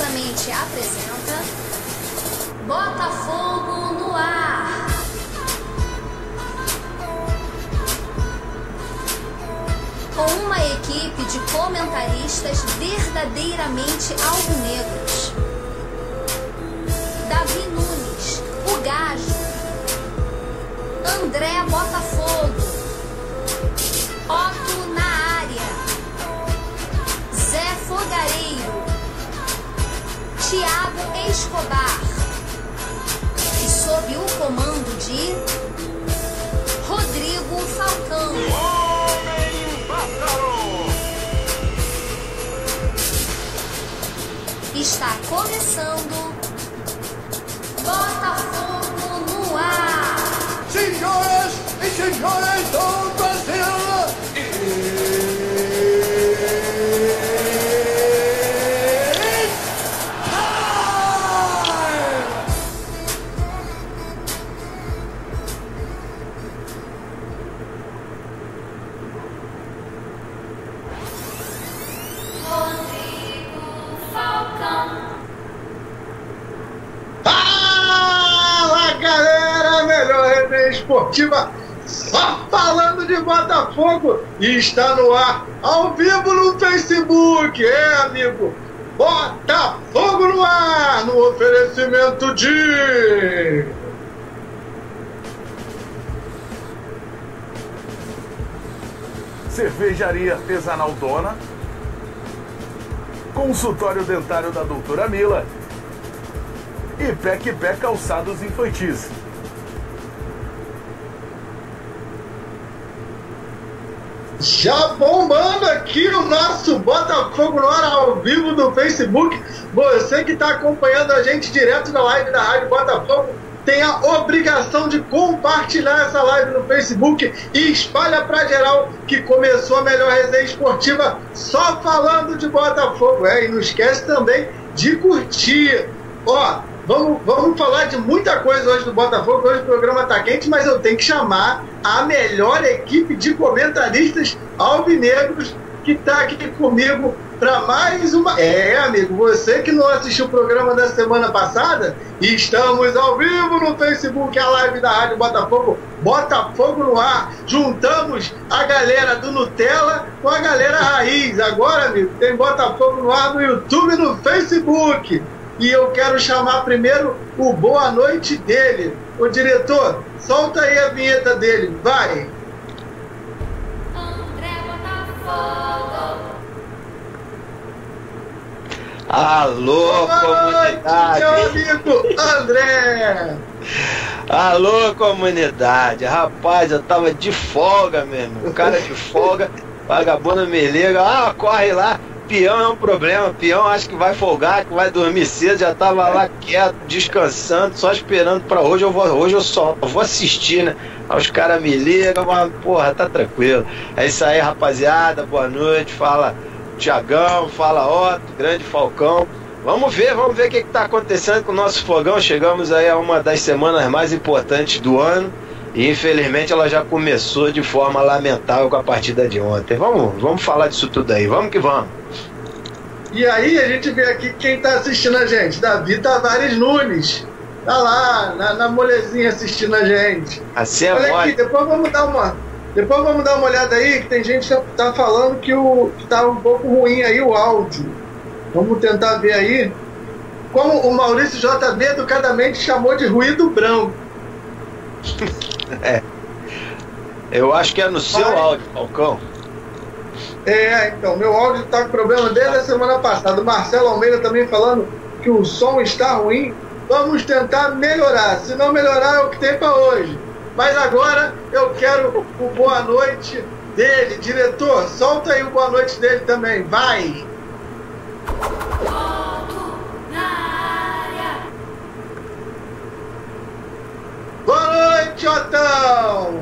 orgulhosamente apresenta Botafogo no Ar. Com uma equipe de comentaristas verdadeiramente alvinegros. Davi Nunes, o Gajo. André Botafogo. Otto na área. Zé Fogareiro. Thiago Escobar. E sob o comando de Rodrigo Falcão. Está começando Botafogo no Ar. Senhoras e senhores do Brasil, esportiva, só falando de Botafogo, e está no ar, ao vivo no Facebook, amigo, Botafogo no Ar, no oferecimento de Cervejaria Artesanal Dona, Consultório Dentário da Doutora Mila e Pé Calçados Infantis. Já bombando aqui o nosso Botafogo no Ar ao vivo no Facebook. Você que está acompanhando a gente direto na live da Rádio Botafogo tem a obrigação de compartilhar essa live no Facebook e espalha para geral que começou a melhor resenha esportiva só falando de Botafogo. E não esquece também de curtir. Vamos falar de muita coisa hoje do Botafogo. Hoje o programa tá quente, mas eu tenho que chamar a melhor equipe de comentaristas alvinegros que tá aqui comigo para mais uma... amigo, você que não assistiu o programa da semana passada, estamos ao vivo no Facebook, a live da Rádio Botafogo, Botafogo no Ar. Juntamos a galera do Nutella com a galera raiz. Agora, amigo, tem Botafogo no Ar no YouTube e no Facebook. E eu quero chamar primeiro o boa noite dele. Ô diretor, solta aí a vinheta dele, vai! André Botafogo. Alô, comunidade! Meu amigo André! Alô, comunidade! Rapaz, eu tava de folga mesmo. O cara de folga, vagabundo me liga, corre lá. Peão é um problema, peão acho que vai folgar, que vai dormir cedo, já tava lá quieto, descansando, só esperando pra hoje. Hoje eu só vou assistir, né? Aí os caras me ligam, mas porra, tá tranquilo. É isso aí, rapaziada, boa noite, fala Thiagão, fala Otto, grande Falcão. Vamos ver o que tá acontecendo com o nosso fogão. Chegamos aí a uma das semanas mais importantes do ano. E infelizmente ela já começou de forma lamentável com a partida de ontem. Vamos falar disso tudo aí, vamos que vamos. E aí a gente vê aqui quem tá assistindo a gente, Davi Tavares Nunes. Tá lá, na molezinha assistindo a gente. Assim é. Olha aqui, depois vamos dar uma olhada aí, que tem gente que tá falando que tá um pouco ruim aí o áudio. Vamos tentar ver aí. Como o Maurício JB educadamente chamou de ruído branco. Eu acho que é no seu áudio, Falcão. Então, meu áudio tá com problema desde a semana passada. O Marcelo Almeida também falando que o som está ruim. Vamos tentar melhorar. Se não melhorar, é o que tem para hoje. Mas agora eu quero o boa noite dele. Diretor, solta aí o boa noite dele também. Vai! Boa noite, Otão!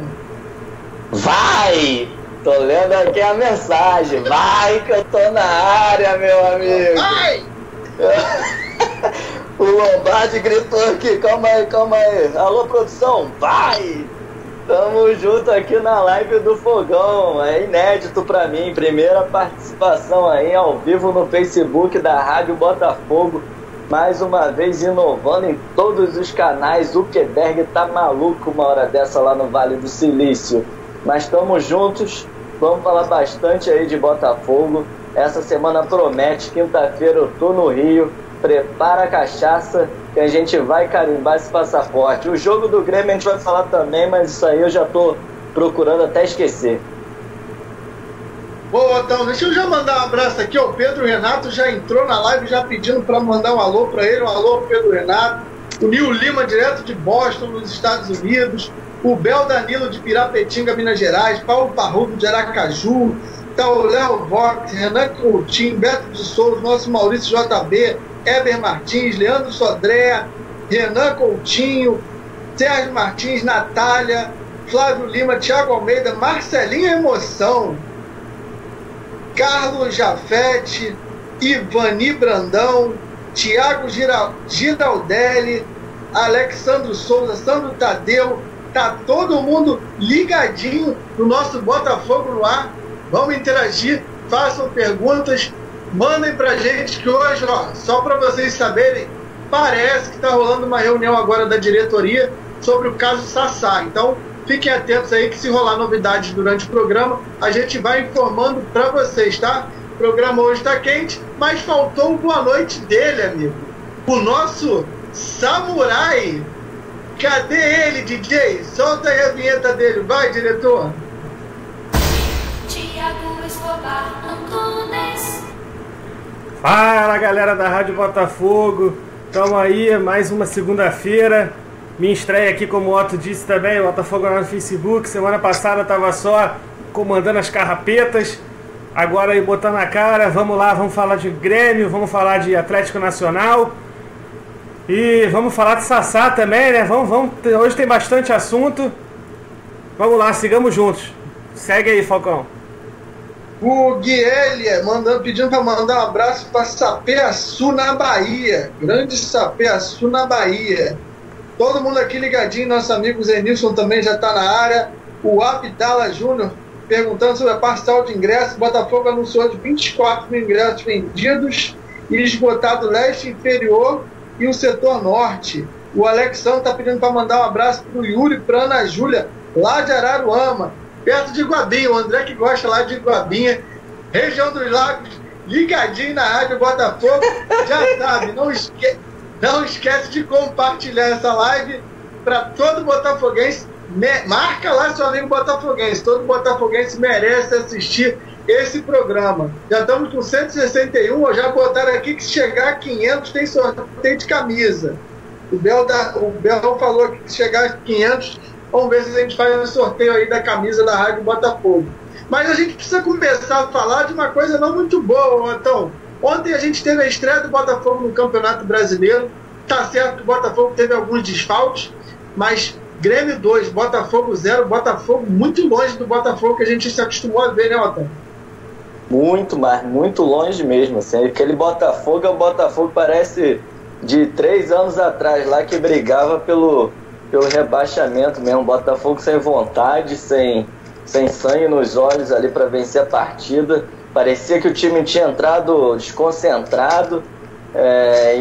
Vai! Tô lendo aqui a mensagem. Vai que eu tô na área, meu amigo. Vai! O Lombardi gritou aqui. Calma aí. Alô, produção, vai! Tamo junto aqui na live do Fogão, é inédito pra mim, primeira participação aí ao vivo no Facebook da Rádio Botafogo, mais uma vez inovando em todos os canais. O Zuckerberg tá maluco uma hora dessa lá no Vale do Silício, mas tamo juntos, vamos falar bastante aí de Botafogo. Essa semana promete, quinta-feira eu tô no Rio, prepara a cachaça que a gente vai carimbar esse passaporte. O jogo do Grêmio a gente vai falar também, mas isso aí eu já tô procurando até esquecer. Boa, então, deixa eu já mandar um abraço aqui. O Pedro Renato já entrou na live já pedindo para mandar um alô para ele. Um alô, Pedro Renato. O Nil Lima, direto de Boston, nos Estados Unidos. O Bel Danilo, de Pirapetinga, Minas Gerais. Paulo Parrudo, de Aracaju. Tá o Léo Vox, Renan Coutinho, Beto de Souza, nosso Maurício JB, Eber Martins, Leandro Sodré, Renan Coutinho, Sérgio Martins, Natália, Flávio Lima, Thiago Almeida, Marcelinho Emoção, Carlos Jafete, Ivani Brandão, Thiago Giraldelli, Alexandro Souza, Sandro Tadeu. Tá todo mundo ligadinho no nosso Botafogo no ar. Vamos interagir, façam perguntas, mandem pra gente que hoje, ó, só para vocês saberem, parece que está rolando uma reunião agora da diretoria sobre o caso Sassá. Então, fiquem atentos aí que se rolar novidades durante o programa, a gente vai informando para vocês, tá? O programa hoje está quente, mas faltou uma boa noite dele, amigo. O nosso Samurai. Cadê ele, DJ? Solta aí a vinheta dele. Vai, diretor. Fala, galera da Rádio Botafogo, estamos aí, mais uma segunda-feira, minha estreia aqui, como o Otto disse também, o Botafogo lá no Facebook. Semana passada estava só comandando as carrapetas, agora aí botando a cara. Vamos lá, vamos falar de Grêmio, vamos falar de Atlético Nacional e vamos falar de Sassá também, né? Vamos, hoje tem bastante assunto, vamos lá, sigamos juntos. Segue aí, Falcão. O Guielia pedindo para mandar um abraço para Sapeaçu, na Bahia. Grande Sapeaçu, na Bahia. Todo mundo aqui ligadinho. Nosso amigo Zenilson também já está na área. O Abdala Júnior perguntando sobre a parcial de ingressos. Botafogo anunciou de 24 mil ingressos vendidos e esgotado leste inferior e o setor norte. O Alexandre está pedindo para mandar um abraço para o Yuri e para Ana Júlia, lá de Araruama, perto de Guabinha. O André que gosta lá de Guabinha, região dos Lagos, ligadinho na Rádio Botafogo, já sabe, não esquece de compartilhar essa live para todo botafoguense. Marca lá seu amigo botafoguense, todo botafoguense merece assistir esse programa. Já estamos com 161, já botaram aqui que se chegar a 500 tem sorteio de camisa. O Bel falou que se chegar a 500, vamos ver se a gente faz um sorteio aí da camisa da Rádio Botafogo. Mas a gente precisa começar a falar de uma coisa não muito boa, então. Ontem a gente teve a estreia do Botafogo no Campeonato Brasileiro. Tá certo que o Botafogo teve alguns desfalques, mas Grêmio 2, Botafogo 0, Botafogo muito longe do Botafogo que a gente se acostumou a ver, né, Otávio? Muito, mas muito longe mesmo. Assim. Aquele Botafogo é o Botafogo, parece de 3 anos atrás, lá que brigava pelo rebaixamento mesmo. Botafogo sem vontade, sem sangue nos olhos ali para vencer a partida. Parecia que o time tinha entrado desconcentrado,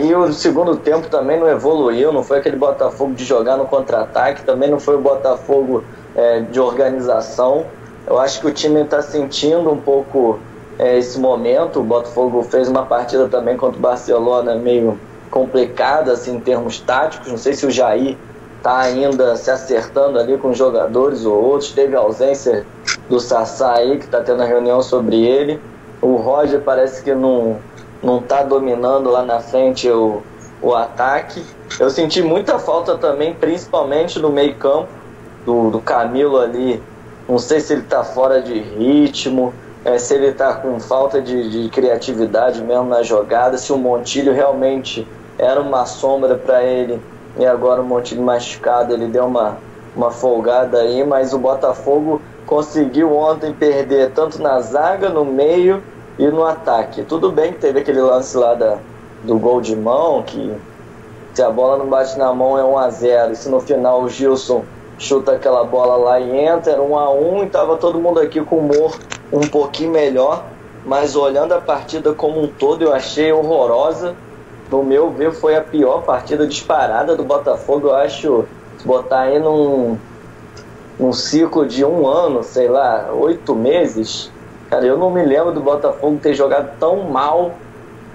e o segundo tempo também não evoluiu. Não foi aquele Botafogo de jogar no contra-ataque, também não foi o Botafogo de organização. Eu acho que o time está sentindo um pouco esse momento. O Botafogo fez uma partida também contra o Barcelona meio complicada assim, em termos táticos. Não sei se o Jair está ainda se acertando ali com os jogadores ou outros. Teve a ausência do Sassá aí, que está tendo a reunião sobre ele. O Roger parece que não está dominando lá na frente o ataque. Eu senti muita falta também, principalmente no meio campo, do Camilo ali. Não sei se ele está fora de ritmo, se ele está com falta de criatividade mesmo na jogada, se o Montilho realmente era uma sombra para ele e agora o Montilho machucado, ele deu uma folgada aí, mas o Botafogo conseguiu ontem perder tanto na zaga, no meio e no ataque. Tudo bem que teve aquele lance lá do gol de mão, que se a bola não bate na mão é 1-0, e se no final o Gilson chuta aquela bola lá e entra, era 1-1 e tava todo mundo aqui com o humor um pouquinho melhor, mas olhando a partida como um todo eu achei horrorosa. No meu ver foi a pior partida disparada do Botafogo. Eu acho, se botar aí num ciclo de 1 ano, sei lá, 8 meses, cara, eu não me lembro do Botafogo ter jogado tão mal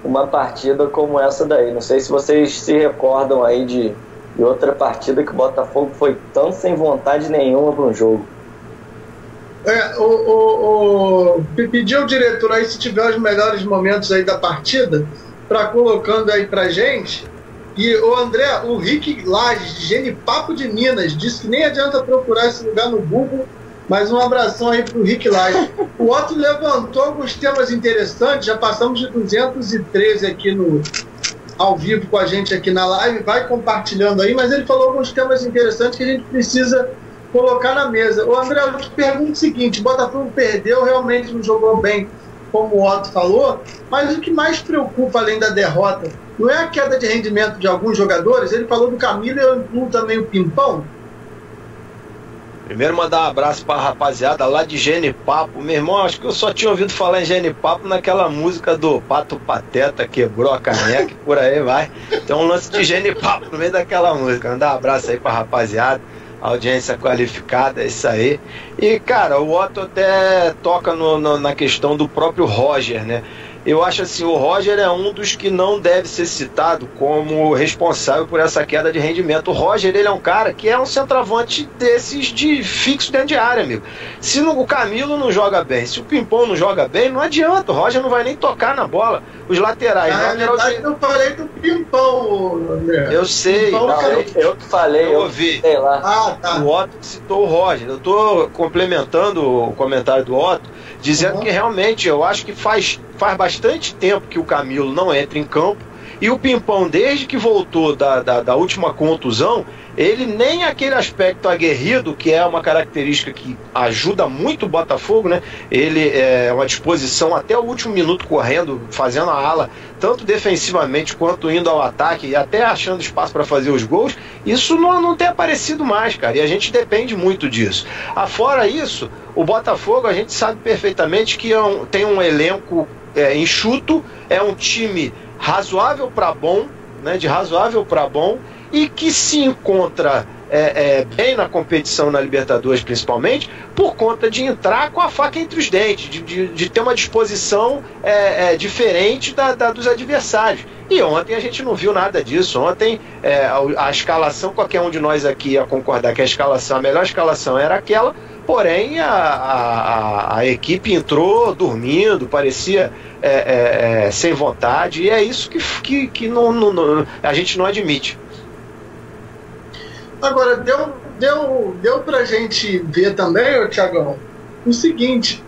uma partida como essa daí. Não sei se vocês se recordam aí de outra partida que o Botafogo foi tão sem vontade nenhuma para um jogo. Pedir ao diretor aí, se tiver os melhores momentos aí da partida, para colocando aí pra gente. E o André, o Rick Lages, de Genipapo de Minas, disse que nem adianta procurar esse lugar no Google, mas um abração aí pro Rick Lages. O Otto levantou alguns temas interessantes, já passamos de 213 aqui ao vivo com a gente aqui na live, vai compartilhando aí, mas ele falou alguns temas interessantes que a gente precisa colocar na mesa. O André, eu te pergunto o seguinte: o Botafogo perdeu, realmente não jogou bem, como o Otto falou, mas o que mais preocupa, além da derrota, não é a queda de rendimento de alguns jogadores? Ele falou do Camilo e eu incluo também o Pimpão. Primeiro mandar um abraço pra rapaziada lá de Genipapo. Meu irmão, acho que eu só tinha ouvido falar em Genipapo naquela música do Pato Pateta, quebrou a caneca e por aí vai. Tem um lance de Genipapo no meio daquela música. Mandar um abraço aí pra rapaziada, audiência qualificada, é isso aí. E, cara, o Otto até toca na questão do próprio Roger, né? Eu acho assim, o Roger é um dos que não deve ser citado como responsável por essa queda de rendimento. O Roger, ele é um cara que é um centroavante desses de fixo dentro de área, amigo. Se o Camilo não joga bem, se o Pimpão não joga bem, não adianta, o Roger não vai nem tocar na bola. Os laterais... Na verdade, eu falei do Pimpão, André. Eu sei. Pimpão, não, eu que falei, eu ouvi. Sei lá. Ah, tá. O Otto citou o Roger. Eu estou complementando o comentário do Otto, dizendo que realmente eu acho que faz bastante tempo que o Camilo não entra em campo, e o Pimpão, desde que voltou da última contusão, ele nem aquele aspecto aguerrido, que é uma característica que ajuda muito o Botafogo, né? Ele é uma disposição até o último minuto correndo, fazendo a ala, tanto defensivamente quanto indo ao ataque e até achando espaço para fazer os gols. Isso não tem aparecido mais, cara, e a gente depende muito disso. Afora isso, o Botafogo, a gente sabe perfeitamente que tem um elenco enxuto, é um time razoável para bom, né, de razoável para bom, e que se encontra bem na competição, na Libertadores principalmente, por conta de entrar com a faca entre os dentes, de ter uma disposição diferente dos adversários. E ontem a gente não viu nada disso. Ontem a escalação, qualquer um de nós aqui ia concordar que a melhor escalação era aquela, porém a equipe entrou dormindo, parecia sem vontade, e é isso que a gente não admite. Agora, deu pra gente ver também, Thiagão, o seguinte: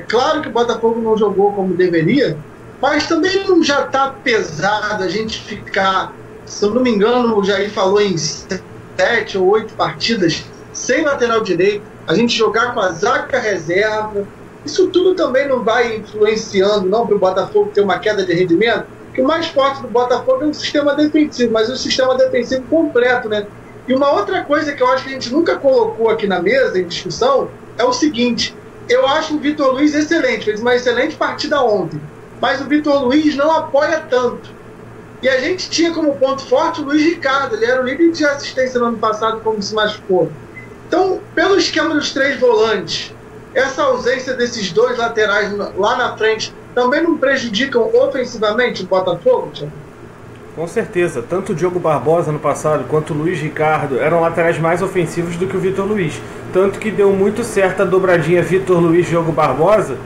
claro que o Botafogo não jogou como deveria, mas também não já tá pesado a gente ficar, se eu não me engano, o Jair falou em 7 ou 8 partidas sem lateral direito, a gente jogar com a zaga reserva. Isso tudo também não vai influenciando não para o Botafogo ter uma queda de rendimento? Porque o mais forte do Botafogo é o sistema defensivo, mas o sistema defensivo completo, né? E uma outra coisa que eu acho que a gente nunca colocou aqui na mesa em discussão é o seguinte: eu acho o Vitor Luiz excelente, fez uma excelente partida ontem, mas o Vitor Luiz não apoia tanto. E a gente tinha como ponto forte o Luiz Ricardo, ele era o líder de assistência no ano passado, como se machucou. Então, pelo esquema dos 3 volantes, essa ausência desses 2 laterais lá na frente também não prejudicam ofensivamente o Botafogo, Thiago? Com certeza, tanto o Diogo Barbosa no passado quanto o Luiz Ricardo eram laterais mais ofensivos do que o Vitor Luiz. Tanto que deu muito certo a dobradinha Vitor Luiz Diogo Barbosa,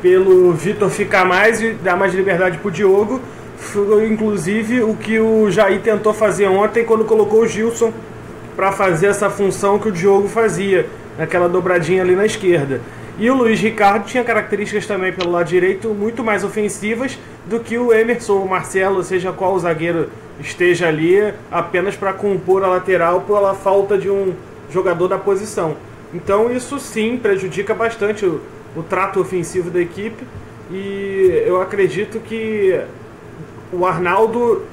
pelo Vitor ficar mais e dar mais liberdade pro Diogo. Foi inclusive o que o Jair tentou fazer ontem quando colocou o Gilson para fazer essa função que o Diogo fazia, naquela dobradinha ali na esquerda. E o Luiz Ricardo tinha características também pelo lado direito muito mais ofensivas do que o Emerson ou o Marcelo, seja qual o zagueiro esteja ali, apenas para compor a lateral pela falta de um jogador da posição. Então isso sim prejudica bastante o trato ofensivo da equipe, e eu acredito que o Arnaldo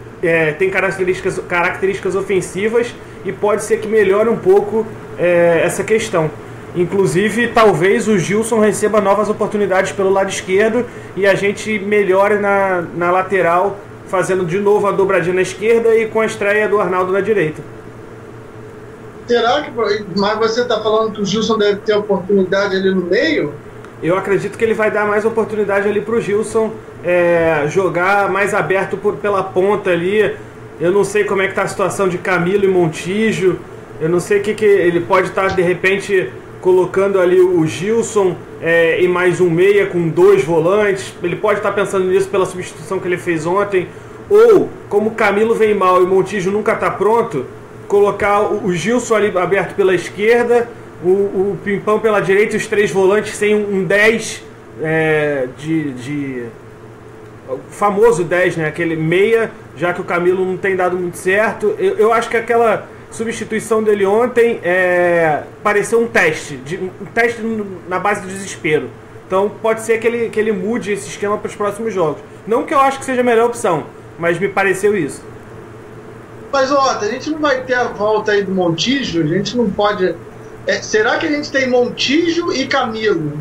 tem características ofensivas e pode ser que melhore um pouco essa questão. Inclusive, talvez o Gilson receba novas oportunidades pelo lado esquerdo e a gente melhore na lateral, fazendo de novo a dobradinha na esquerda e com a estreia do Arnaldo na direita. Será que... Mas você está falando que o Gilson deve ter oportunidade ali no meio? Eu acredito que ele vai dar mais oportunidade ali para o Gilson jogar mais aberto pela ponta ali. Eu não sei como é que está a situação de Camilo e Montijo. Eu não sei o que ele pode estar, de repente, colocando ali o Gilson e mais um meia com 2 volantes. Ele pode estar pensando nisso pela substituição que ele fez ontem. Ou, como o Camilo vem mal e o Montijo nunca está pronto, colocar o Gilson ali aberto pela esquerda, o Pimpão pela direita e os 3 volantes sem um 10 o famoso 10, né? Aquele meia, já que o Camilo não tem dado muito certo. Eu acho que aquela substituição dele ontem pareceu um teste na base do desespero. Então pode ser que ele mude esse esquema para os próximos jogos. Não que eu acho que seja a melhor opção, mas me pareceu isso. Mas, a gente não vai ter a volta aí do Montijo, a gente não pode... será que a gente tem Montijo e Camilo?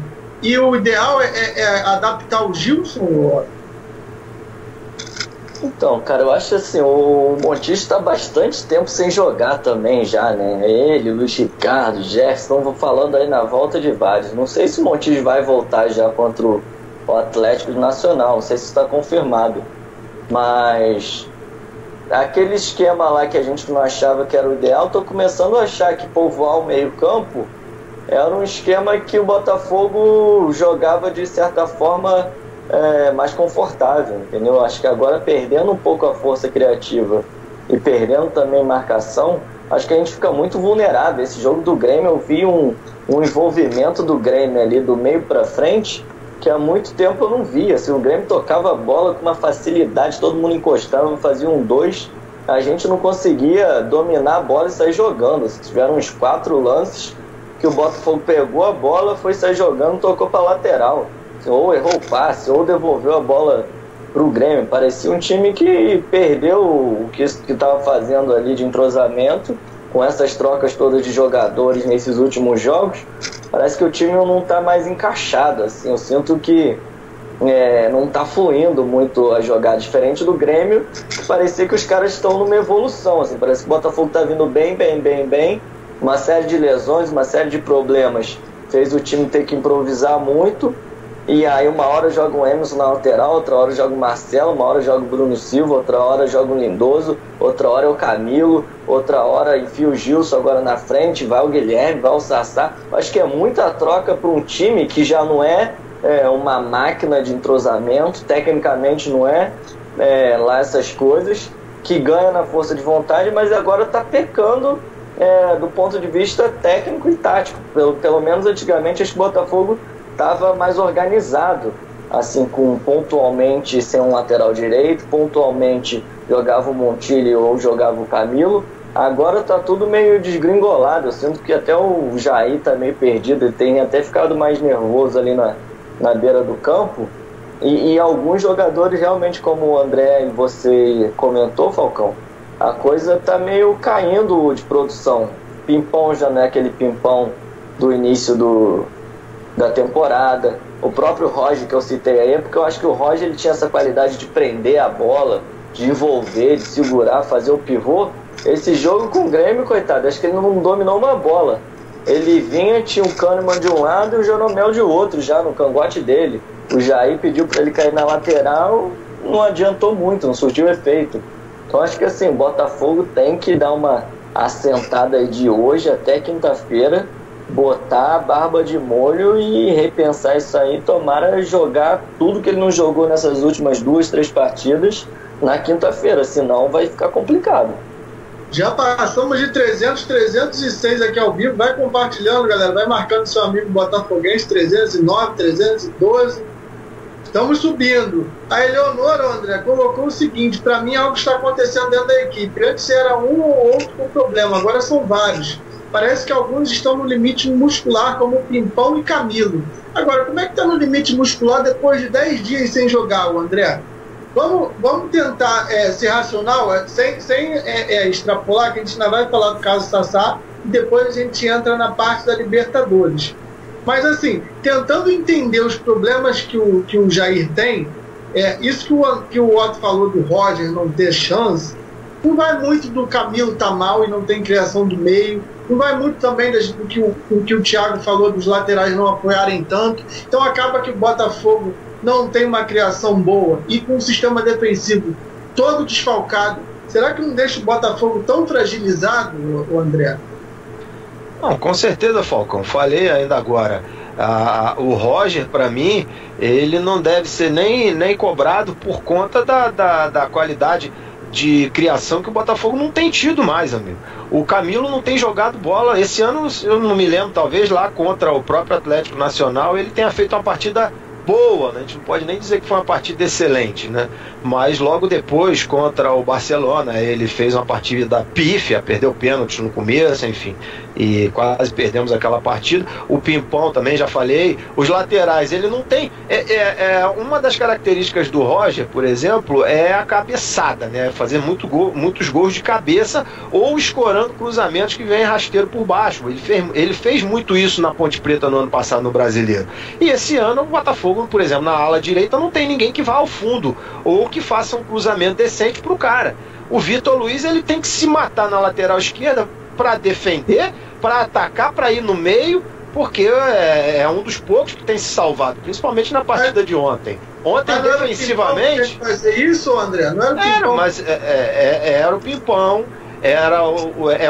E o ideal é adaptar o Gilson? Então, cara, eu acho assim, o Montijo está bastante tempo sem jogar também já, né? Ele, Luiz Ricardo, Jefferson, vão falando aí na volta de vários. Não sei se o Montijo vai voltar já contra o Atlético Nacional, não sei se está confirmado. Mas aquele esquema lá que a gente não achava que era o ideal, tô começando a achar que povoar o meio-campo era um esquema que o Botafogo jogava de certa forma mais confortável, entendeu? Acho que agora, perdendo um pouco a força criativa e perdendo também marcação, acho que a gente fica muito vulnerável. Esse jogo do Grêmio, eu vi um envolvimento do Grêmio ali do meio para frente que há muito tempo eu não via. Assim, o Grêmio tocava a bola com uma facilidade, todo mundo encostava, fazia 1-2, a gente não conseguia dominar a bola e sair jogando. Tiveram uns 4 lances que o Botafogo pegou a bola, foi sair jogando, tocou para lateral, ou errou o passe, ou devolveu a bola para o Grêmio. Parecia um time que perdeu o que estava fazendo ali de entrosamento, com essas trocas todas de jogadores nesses últimos jogos. Parece que o time não está mais encaixado, assim. Eu sinto que não está fluindo muito a jogar, diferente do Grêmio. Parecia que os caras estão numa evolução, assim. Parece que o Botafogo está vindo bem. Uma série de lesões, uma série de problemas fez o time ter que improvisar muito. E aí uma hora joga o Emerson na lateral, outra hora joga o Marcelo, uma hora joga o Bruno Silva, outra hora joga o Lindoso, outra hora é o Camilo, outra hora enfia o Gilson agora na frente, vai o Guilherme, vai o Sassá. Acho que é muita troca para um time que já não é uma máquina de entrosamento, tecnicamente não lá essas coisas, que ganha na força de vontade, mas agora está pecando do ponto de vista técnico e tático. Pelo menos antigamente acho que o Botafogo estava mais organizado, assim, com pontualmente sem um lateral direito, pontualmente jogava o Montilho ou jogava o Camilo. Agora tá tudo meio desgringolado. Eu sinto que até o Jair tá meio perdido, ele tem até ficado mais nervoso ali na beira do campo. E alguns jogadores realmente, como o André e você comentou, Falcão, a coisa tá meio caindo de produção. Pimpão já não é aquele Pimpão do início da temporada. O próprio Roger que eu citei aí, porque eu acho que o Roger ele tinha essa qualidade de prender a bola, de envolver, de segurar, fazer o pivô. Esse jogo com o Grêmio, coitado, acho que ele não dominou uma bola. Ele vinha, tinha o Kahneman de um lado e o Jeromel de outro, já no cangote dele. O Jair pediu para ele cair na lateral, não adiantou muito, não surtiu efeito. Então acho que assim, o Botafogo tem que dar uma assentada aí de hoje até quinta-feira, botar a barba de molho e repensar isso aí. Tomara jogar tudo que ele não jogou nessas últimas 2-3 partidas na quinta-feira, senão vai ficar complicado. Já passamos de 306 aqui ao vivo. Vai compartilhando, galera, vai marcando seu amigo botafoguense. 309, 312, estamos subindo. A Eleonora, André, colocou o seguinte: para mim algo está acontecendo dentro da equipe. Antes era um ou outro com problema, agora são vários. Parece que alguns estão no limite muscular, como Pimpão e Camilo. Agora, como é que está no limite muscular depois de 10 dias sem jogar, o André? Vamos tentar ser racional, sem extrapolar, que a gente ainda vai falar do caso Sassá, e depois a gente entra na parte da Libertadores. Mas assim, tentando entender os problemas que o Jair tem, isso que o Otto falou do Roger não ter chance, não vai muito do Camilo tá mal e não tem criação do meio, não vai muito também do que o Thiago falou dos laterais não apoiarem tanto, então acaba que o Botafogo não tem uma criação boa e com um sistema defensivo todo desfalcado. Será que não deixa o Botafogo tão fragilizado, o André? Não, com certeza, Falcão. Falei ainda agora. O Roger, para mim, ele não deve ser nem cobrado por conta da qualidade de criação que o Botafogo não tem tido mais, amigo. O Camilo não tem jogado bola. Esse ano, eu não me lembro, talvez lá contra o próprio Atlético Nacional, ele tenha feito uma partida boa, né? A gente não pode nem dizer que foi uma partida excelente, né? Mas logo depois, contra o Barcelona, ele fez uma partida pífia, perdeu pênalti no começo, enfim, e quase perdemos aquela partida. O Pimpão também, já falei. Os laterais, ele não tem... uma das características do Roger, por exemplo, é a cabeçada, né? Fazer muitos gols de cabeça ou escorando cruzamentos que vêm rasteiro por baixo. Ele fez muito isso na Ponte Preta no ano passado no Brasileiro. E esse ano o Botafogo, por exemplo, na ala direita não tem ninguém que vá ao fundo ou que faça um cruzamento decente pro cara. O Vitor Luiz, ele tem que se matar na lateral esquerda para defender, para atacar, para ir no meio, porque é um dos poucos que tem se salvado, principalmente na partida de ontem. Ontem, defensivamente... Não fazer isso, André? Não era o Pimpão? Mas era o Pimpão, era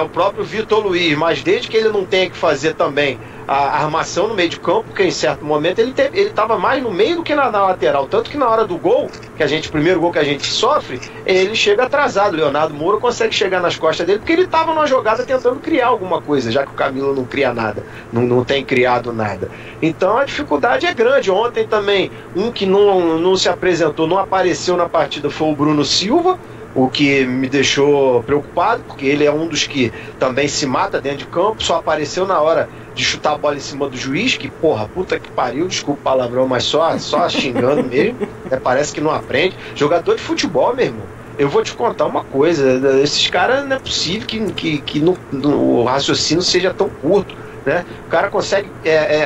o próprio Vitor Luiz, mas desde que ele não tenha que fazer também a armação no meio de campo, porque em certo momento ele estava mais no meio do que na lateral, tanto que na hora do gol, o primeiro gol que a gente sofre, ele chega atrasado. Leonardo Moura consegue chegar nas costas dele, porque ele estava numa jogada tentando criar alguma coisa, já que o Camilo não cria nada, não tem criado nada. Então a dificuldade é grande. Ontem também, um que não se apresentou, não apareceu na partida, foi o Bruno Silva, o que me deixou preocupado, porque ele é um dos que também se mata dentro de campo, só apareceu na hora de chutar a bola em cima do juiz, que porra, puta que pariu, desculpa o palavrão, mas só xingando mesmo, parece que não aprende. Jogador de futebol, meu irmão, eu vou te contar uma coisa, esses caras não é possível que o raciocínio seja tão curto, né? O cara consegue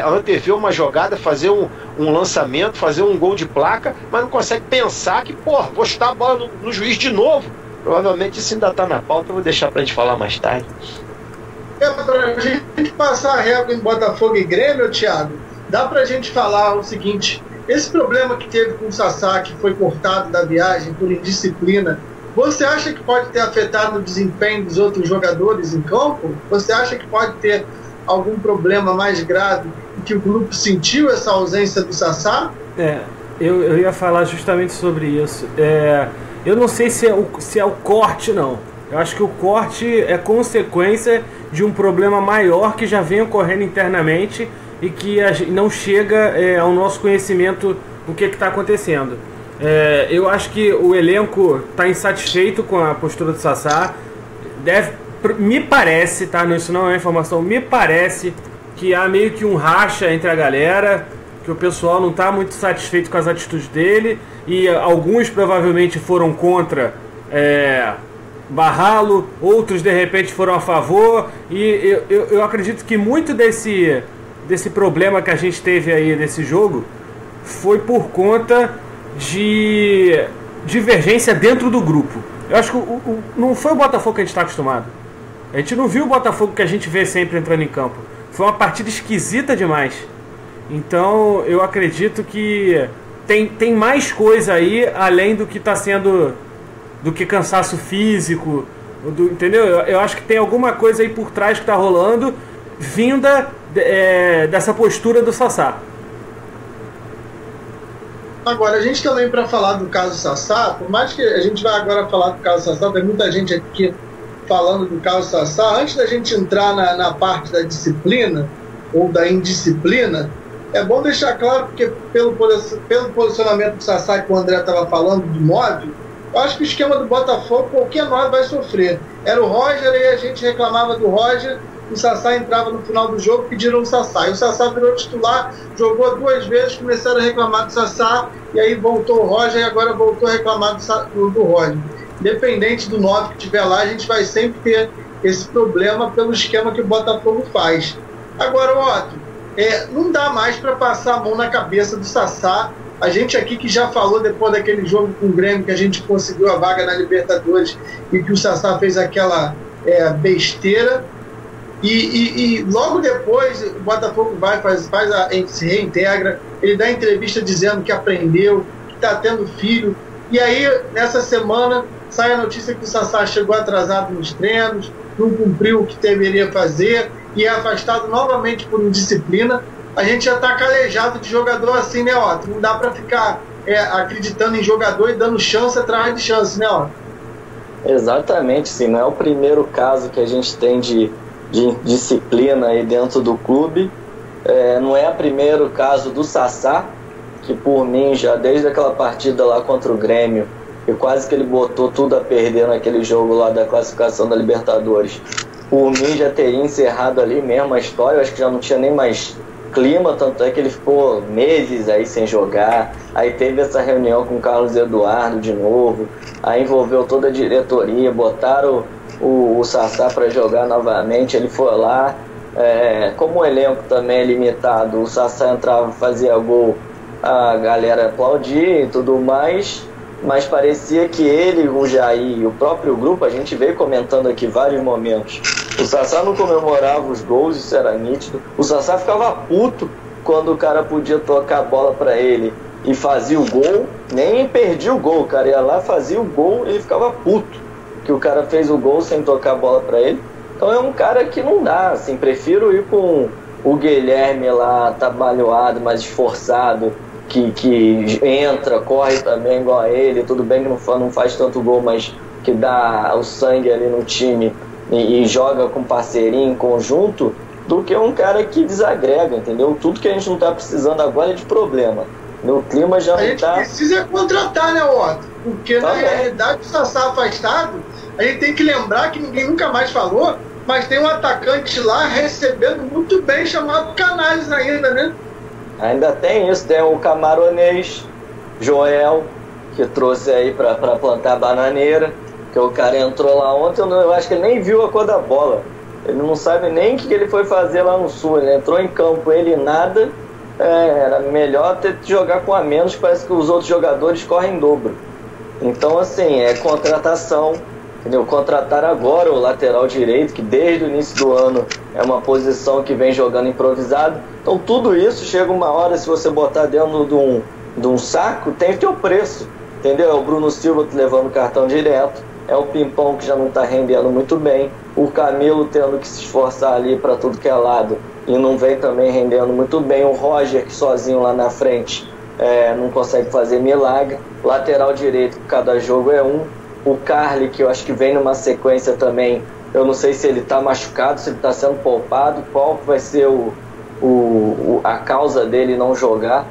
antever uma jogada, fazer um lançamento, fazer um gol de placa, mas não consegue pensar que, porra, vou chutar a bola no juiz de novo. Provavelmente isso ainda tá na pauta, eu vou deixar pra gente falar mais tarde. Pra gente passar a régua em Botafogo e Grêmio, Thiago, dá pra gente falar o seguinte: esse problema que teve com o Sassá, que foi cortado da viagem por indisciplina, você acha que pode ter afetado o desempenho dos outros jogadores em campo? Você acha que pode ter algum problema mais grave e que o grupo sentiu essa ausência do Sassá? Eu ia falar justamente sobre isso. Eu não sei se é o corte, não. Eu acho que o corte é consequência de um problema maior que já vem ocorrendo internamente e que não chega ao nosso conhecimento do que está acontecendo. Eu acho que o elenco está insatisfeito com a postura do Sassá. Me parece, tá? Isso não é informação, me parece que há meio que um racha entre a galera, que o pessoal não está muito satisfeito com as atitudes dele, e alguns provavelmente foram contra barrá-lo, outros de repente foram a favor, e eu acredito que muito desse problema que a gente teve aí nesse jogo foi por conta de divergência dentro do grupo. Eu acho que não foi o Botafogo que a gente está acostumado. A gente não viu o Botafogo que a gente vê sempre entrando em campo. Foi uma partida esquisita demais. Então eu acredito que tem mais coisa aí além do que está sendo, do que cansaço físico, entendeu? Eu acho que tem alguma coisa aí por trás que está rolando, vinda dessa postura do Sassá. Agora, a gente também, para falar do caso Sassá, por mais que a gente vai agora falar do caso Sassá, tem muita gente aqui falando do caso Sassá, antes da gente entrar na parte da disciplina ou da indisciplina, é bom deixar claro, porque pelo posicionamento do Sassá que o André estava falando, do 9, eu acho que o esquema do Botafogo, qualquer 9 vai sofrer. Era o Roger e a gente reclamava do Roger, o Sassá entrava no final do jogo, pediram o Sassá. E o Sassá virou titular, jogou 2 vezes, começaram a reclamar do Sassá, e aí voltou o Roger e agora voltou a reclamar do Roger. Independente do 9 que tiver lá, a gente vai sempre ter esse problema pelo esquema que o Botafogo faz. Agora, Otto, não dá mais para passar a mão na cabeça do Sassá. A gente aqui que já falou depois daquele jogo com o Grêmio, que a gente conseguiu a vaga na Libertadores e que o Sassá fez aquela besteira. E logo depois o Botafogo se reintegra, ele dá entrevista dizendo que aprendeu, que está tendo filho. E aí, nessa semana, sai a notícia que o Sassá chegou atrasado nos treinos, não cumpriu o que deveria fazer e é afastado novamente por indisciplina. A gente já está calejado de jogador assim, né, Otto? Não dá para ficar acreditando em jogador e dando chance atrás de chance, né, Otto? Exatamente, sim. Não é o primeiro caso que a gente tem de disciplina aí dentro do clube. Não é o primeiro caso do Sassá, que por mim, já desde aquela partida lá contra o Grêmio, e quase que ele botou tudo a perder naquele jogo lá da classificação da Libertadores, por mim já teria encerrado ali mesmo a história. Eu acho que já não tinha nem mais clima, tanto é que ele ficou meses aí sem jogar. Aí teve essa reunião com o Carlos Eduardo de novo, aí envolveu toda a diretoria, botaram o Sassá para jogar novamente. Ele foi lá, como o elenco também é limitado, o Sassá entrava, fazia gol, a galera aplaudia e tudo mais, mas parecia que ele, o Jair e o próprio grupo, a gente veio comentando aqui vários momentos, o Sassá não comemorava os gols, isso era nítido. O Sassá ficava puto quando o cara podia tocar a bola para ele e fazia o gol, nem perdia o gol, o cara ia lá, fazia o gol e ele ficava puto que o cara fez o gol sem tocar a bola para ele. Então é um cara que não dá, assim, prefiro ir com o Guilherme lá, trabalhado, mais esforçado, que entra, corre também igual a ele, tudo bem que não faz tanto gol, mas que dá o sangue ali no time e joga com parceirinho, em conjunto, do que um cara que desagrega, entendeu? Tudo que a gente não tá precisando agora é de problema. O clima já não tá... A gente precisa contratar, né, Otto? Porque na realidade o Sassá afastado, a gente tem que lembrar que ninguém nunca mais falou, mas tem um atacante lá recebendo muito bem, chamado Canales ainda, né? Ainda tem isso, tem o camaronês Joel, que trouxe aí pra plantar bananeira, que o cara entrou lá ontem, eu acho que ele nem viu a cor da bola, ele não sabe nem o que ele foi fazer lá no Sul, ele entrou em campo, ele nada, era melhor ter que jogar com a menos, parece que os outros jogadores correm em dobro. Então assim, é contratação, entendeu? Contratar agora o lateral direito, que desde o início do ano é uma posição que vem jogando improvisado. Então tudo isso chega uma hora, se você botar dentro de um saco, tem o teu preço, entendeu? É o Bruno Silva levando cartão direto, é o Pimpão que já não está rendendo muito bem, o Camilo tendo que se esforçar ali para tudo que é lado e não vem também rendendo muito bem, o Roger que sozinho lá na frente não consegue fazer milagre, lateral direito cada jogo é um, o Carly, que eu acho que vem numa sequência também, eu não sei se ele está machucado, se ele está sendo poupado, qual vai ser a causa dele não jogar.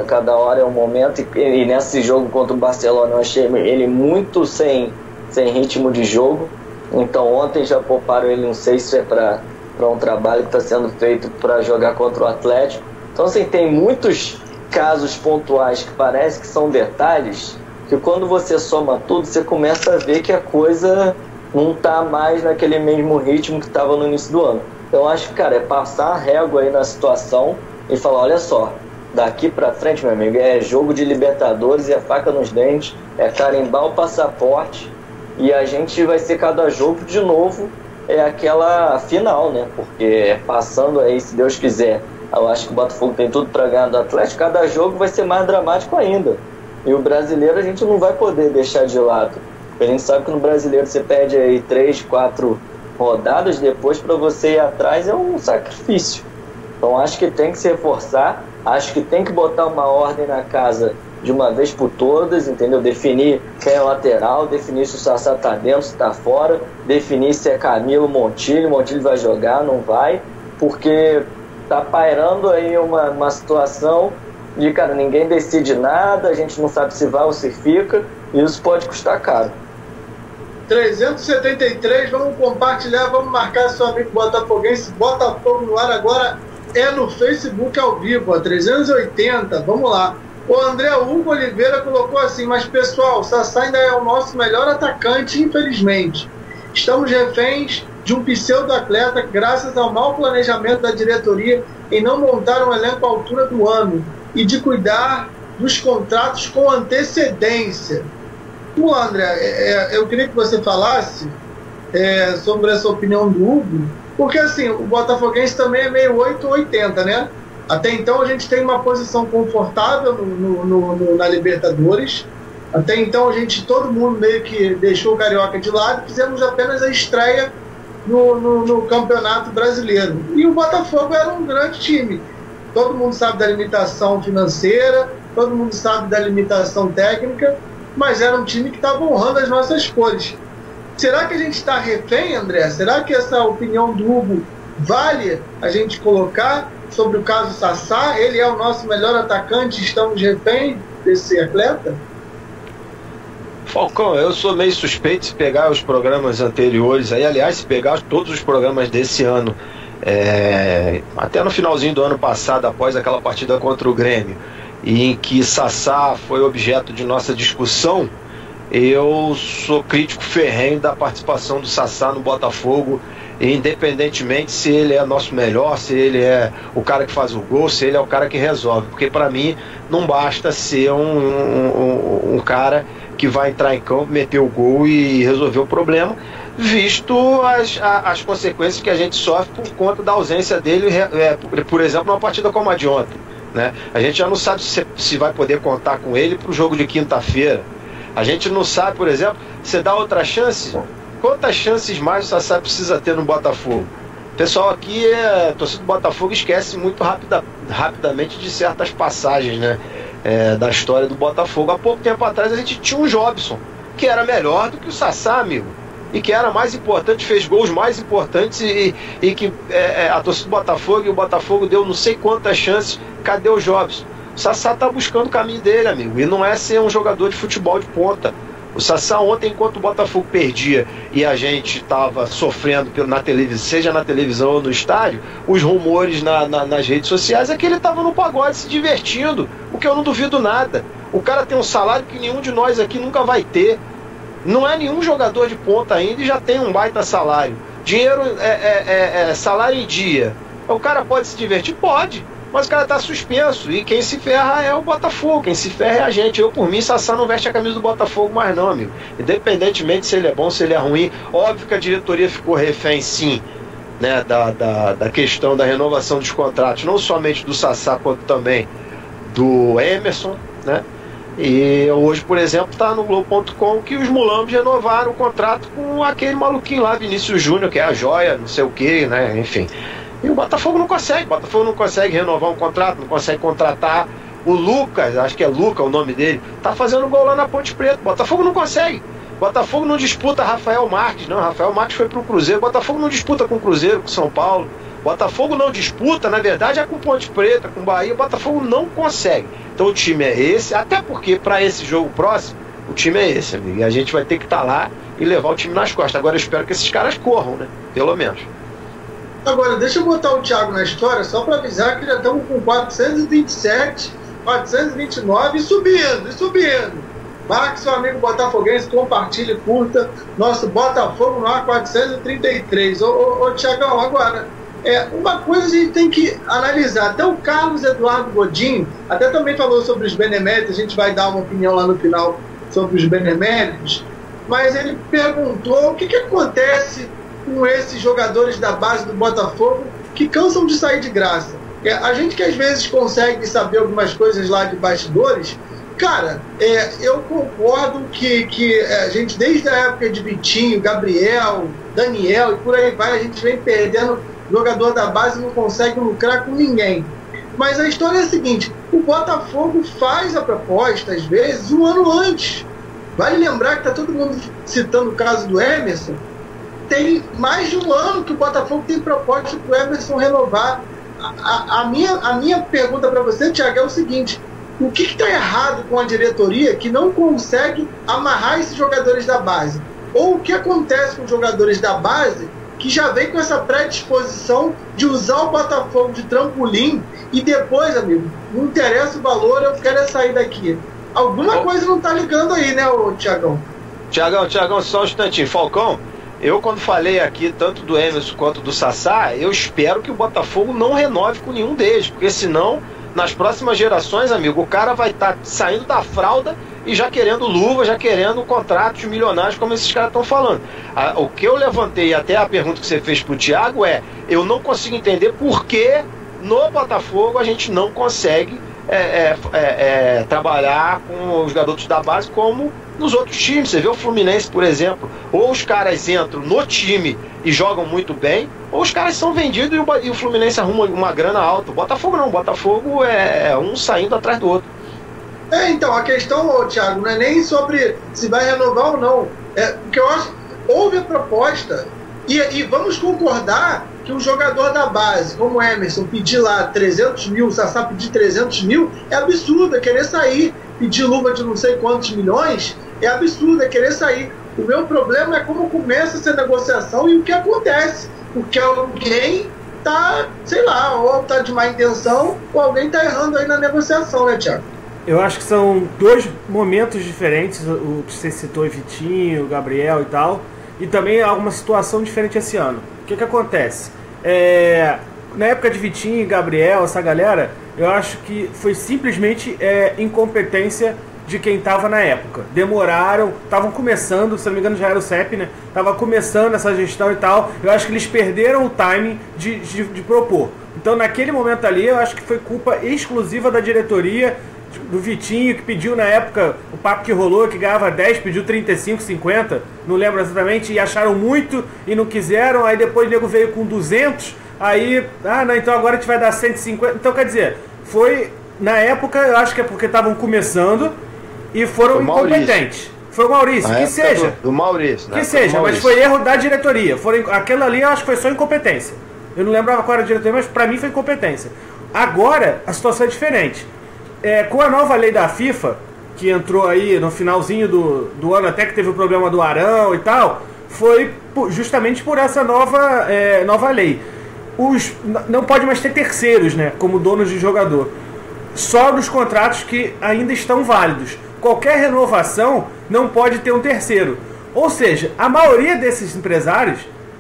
Cada hora é um momento, e nesse jogo contra o Barcelona eu achei ele muito sem ritmo de jogo. Então ontem já pouparam ele, não sei se é para um trabalho que está sendo feito para jogar contra o Atlético. Então assim, tem muitos casos pontuais que parece que são detalhes, que quando você soma tudo, você começa a ver que a coisa não está mais naquele mesmo ritmo que estava no início do ano. Então acho que, cara, é passar a régua aí na situação e falar, olha só, daqui pra frente, meu amigo, é jogo de Libertadores, é faca nos dentes, é carimbar o passaporte, e a gente vai ser cada jogo de novo, aquela final, né? Porque passando aí, se Deus quiser, eu acho que o Botafogo tem tudo para ganhar do Atlético, cada jogo vai ser mais dramático ainda. E o brasileiro a gente não vai poder deixar de lado. A gente sabe que no brasileiro você perde aí 3, 4 rodadas, depois para você ir atrás é um sacrifício. Então acho que tem que se reforçar, acho que tem que botar uma ordem na casa de uma vez por todas, entendeu? Definir quem é lateral, definir se o Sassá tá dentro, se tá fora, definir se é Camilo, Montilho vai jogar, não vai, porque tá pairando aí uma situação de, cara, ninguém decide nada, a gente não sabe se vai ou se fica, e isso pode custar caro. 373, vamos compartilhar, vamos marcar seu amigo botafoguense. Botafogo no ar agora é no Facebook ao vivo, 380, vamos lá. O André Hugo Oliveira colocou assim, mas pessoal, o Sassá ainda é o nosso melhor atacante, infelizmente. Estamos reféns de um pseudo-atleta graças ao mau planejamento da diretoria em não montar um elenco à altura do ano e de cuidar dos contratos com antecedência. André, eu queria que você falasse sobre essa opinião do Hugo, porque assim, o botafoguense também é meio 8 ou 80, né? Até então a gente tem uma posição confortável na Libertadores. Até então todo mundo meio que deixou o Carioca de lado, fizemos apenas a estreia no Campeonato Brasileiro. E o Botafogo era um grande time. Todo mundo sabe da limitação financeira, todo mundo sabe da limitação técnica, mas era um time que estava honrando as nossas cores. Será que a gente está refém, André? Será que essa opinião do Hugo vale a gente colocar sobre o caso Sassá? Ele é o nosso melhor atacante, estamos refém desse atleta? Falcão, eu sou meio suspeito se pegar os programas anteriores aí, aliás, se pegar todos os programas desse ano, até no finalzinho do ano passado, após aquela partida contra o Grêmio, em que Sassá foi objeto de nossa discussão, eu sou crítico ferrenho da participação do Sassá no Botafogo, independentemente se ele é nosso melhor, se ele é o cara que faz o gol, se ele é o cara que resolve, porque para mim não basta ser um cara que vai entrar em campo, meter o gol e resolver o problema, visto as consequências que a gente sofre por conta da ausência dele, por exemplo, numa partida como a de ontem, né? A gente já não sabe se vai poder contar com ele para o jogo de quinta-feira. A gente não sabe, por exemplo, você dá outra chance? Quantas chances mais o Sassá precisa ter no Botafogo? O pessoal aqui, torcedor do Botafogo, esquece muito rapidamente de certas passagens, né, da história do Botafogo. Há pouco tempo atrás a gente tinha um Jobson, que era melhor do que o Sassá, amigo, e que era mais importante, fez gols mais importantes e que a torcida do Botafogo e o Botafogo deu não sei quantas chances. Cadê o Jobson? O Sassá tá buscando o caminho dele, amigo, e não é ser um jogador de futebol de ponta. O Sassá ontem, enquanto o Botafogo perdia e a gente estava sofrendo na televisão, seja na televisão ou no estádio, os rumores nas redes sociais é que ele estava no pagode se divertindo, o que eu não duvido nada. O cara tem um salário que nenhum de nós aqui nunca vai ter. Não é nenhum jogador de ponta ainda e já tem um baita salário. Dinheiro salário em dia. O cara pode se divertir? Pode. Mas o cara tá suspenso, e quem se ferra é o Botafogo, quem se ferra é a gente. Eu, por mim, Sassá não veste a camisa do Botafogo mais não, amigo. Independentemente se ele é bom, se ele é ruim. Óbvio que a diretoria ficou refém, sim, né, da questão da renovação dos contratos, não somente do Sassá, quanto também do Emerson, né? E hoje, por exemplo, está no Globo.com que os Mulambos renovaram o contrato com aquele maluquinho lá, Vinícius Júnior, que é a joia, não sei o que, né? Enfim. E o Botafogo não consegue renovar um contrato, não consegue contratar o Lucas, acho que é Luca o nome dele, tá fazendo gol lá na Ponte Preta. O Botafogo não consegue. O Botafogo não disputa Rafael Marques, não. Rafael Marques foi pro Cruzeiro. O Botafogo não disputa com o Cruzeiro, com São Paulo. O Botafogo não disputa, na verdade, é com Ponte Preta, com Bahia. O Botafogo não consegue. Então o time é esse, até porque para esse jogo próximo, o time é esse, amigo. E a gente vai ter que estar lá e levar o time nas costas. Agora eu espero que esses caras corram, né? Pelo menos. Agora, deixa eu botar o Thiago na história, só para avisar que já estamos com 427, 429 e subindo. Marque seu amigo botafoguense, compartilhe, curta. Nosso Botafogo no ar 433. Ô Thiagão, agora, uma coisa a gente tem que analisar. Até o Carlos Eduardo Godinho, até também falou sobre os beneméritos, a gente vai dar uma opinião lá no final sobre os beneméritos, mas ele perguntou o que acontece com esses jogadores da base do Botafogo que cansam de sair de graça. A gente que às vezes consegue saber algumas coisas lá de bastidores, cara, eu concordo que a gente, desde a época de Vitinho, Gabriel, Daniel e por aí vai, a gente vem perdendo jogador da base e não consegue lucrar com ninguém. Mas a história é a seguinte: o Botafogo faz a proposta, às vezes, um ano antes. Vale lembrar que está todo mundo citando o caso do Emerson. Tem mais de um ano que o Botafogo tem proposta para o Emerson renovar. A minha pergunta para você, Thiago, é o seguinte: o que está errado com a diretoria que não consegue amarrar esses jogadores da base? Ou o que acontece com os jogadores da base que já vem com essa predisposição de usar o Botafogo de trampolim e depois, amigo, não interessa o valor, eu quero sair daqui? Alguma coisa não está ligando aí, né, Thiagão? Thiagão, só um instantinho. Falcão, Eu, quando falei aqui, tanto do Emerson quanto do Sassá, eu espero que o Botafogo não renove com nenhum deles, porque senão, nas próximas gerações, amigo, o cara vai estar saindo da fralda e já querendo luva, já querendo contratos milionários, como esses caras estão falando. O que eu levantei, até a pergunta que você fez pro Thiago, eu não consigo entender por que no Botafogo a gente não consegue trabalhar com os garotos da base como nos outros times. Você vê o Fluminense, por exemplo, ou os caras entram no time e jogam muito bem, ou os caras são vendidos e o Fluminense arruma uma grana alta. O Botafogo não, o Botafogo é um saindo atrás do outro. Então, a questão, Thiago, não é nem sobre se vai renovar ou não. Porque eu acho houve a proposta e vamos concordar que um jogador da base, como o Emerson, pedir lá 300 mil, o Sassá pedir 300 mil, é absurdo, é querer sair. Pedir luva de não sei quantos milhões, é absurdo, é querer sair. O meu problema é como começa essa negociação e o que acontece. Porque alguém tá, sei lá, ou tá de má intenção, ou alguém tá errando aí na negociação, né, Thiago? Eu acho que são dois momentos diferentes, o que você citou, Vitinho, Gabriel e tal, e também há uma situação diferente esse ano. O que acontece? Na época de Vitinho e Gabriel, essa galera, eu acho que foi simplesmente incompetência de quem estava na época. Demoraram, estavam começando, se não me engano já era o CEP, né? Tava começando essa gestão e tal. Eu acho que eles perderam o timing de propor. Então naquele momento ali, eu acho que foi culpa exclusiva da diretoria, do Vitinho, que pediu na época, o papo que rolou, que ganhava 10, pediu 35, 50, não lembro exatamente, e acharam muito e não quiseram, aí depois o nego veio com 200, aí, não, então agora a gente vai dar 150, então quer dizer, foi, na época, eu acho que é porque estavam começando e foram incompetentes. Foi o Maurício, que seja. Do Maurício, né? Que seja, mas foi erro da diretoria, aquela ali eu acho que foi só incompetência. Eu não lembrava qual era a diretoria, mas pra mim foi incompetência. Agora, a situação é diferente. Com a nova lei da FIFA, que entrou aí no finalzinho do ano, até que teve o problema do Arão e tal, foi justamente por essa nova lei. Não pode mais ter terceiros, né, como donos de jogador. Só nos contratos que ainda estão válidos. Qualquer renovação não pode ter um terceiro. Ou seja, a maioria desses empresários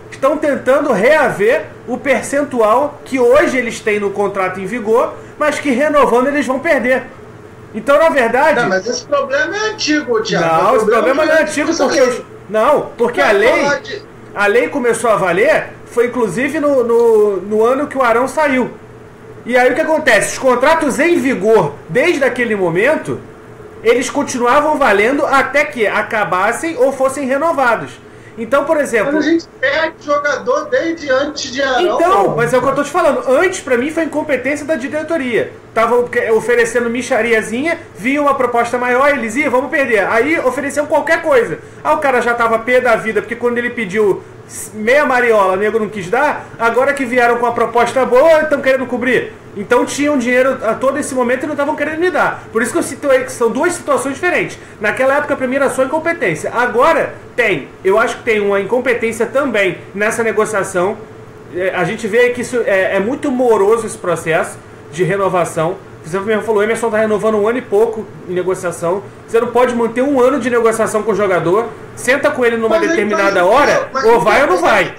estão tentando reaver o percentual que hoje eles têm no contrato em vigor, mas que renovando eles vão perder. Então, na verdade... Não, mas esse problema é antigo, Thiago. Não, esse problema não é antigo porque... Não, porque a lei começou a valer, foi inclusive no ano que o Arão saiu. E aí o que acontece? Os contratos em vigor, desde aquele momento, eles continuavam valendo até que acabassem ou fossem renovados. Então, por exemplo... Mas a gente perde jogador desde antes de Arão. Então, mas é o que eu tô te falando. Antes, pra mim, foi incompetência da diretoria. Tava oferecendo michariazinha, via uma proposta maior, eles iam, vamos perder. Aí ofereciam qualquer coisa. Aí o cara já tava pé da vida, porque quando ele pediu meia mariola, o nego não quis dar. Agora que vieram com a proposta boa, estão querendo cobrir. Então tinham dinheiro a todo esse momento e não estavam querendo me dar. Por isso que eu cito aí que são duas situações diferentes. Naquela época, pra mim, era só incompetência. Agora, eu acho que tem uma incompetência também nessa negociação. A gente vê que isso é muito moroso, esse processo de renovação. Você mesmo falou, o Emerson tá renovando 1 ano e pouco em negociação. Você não pode manter 1 ano de negociação com o jogador. Senta com ele numa determinada hora, ou vai ou não vai.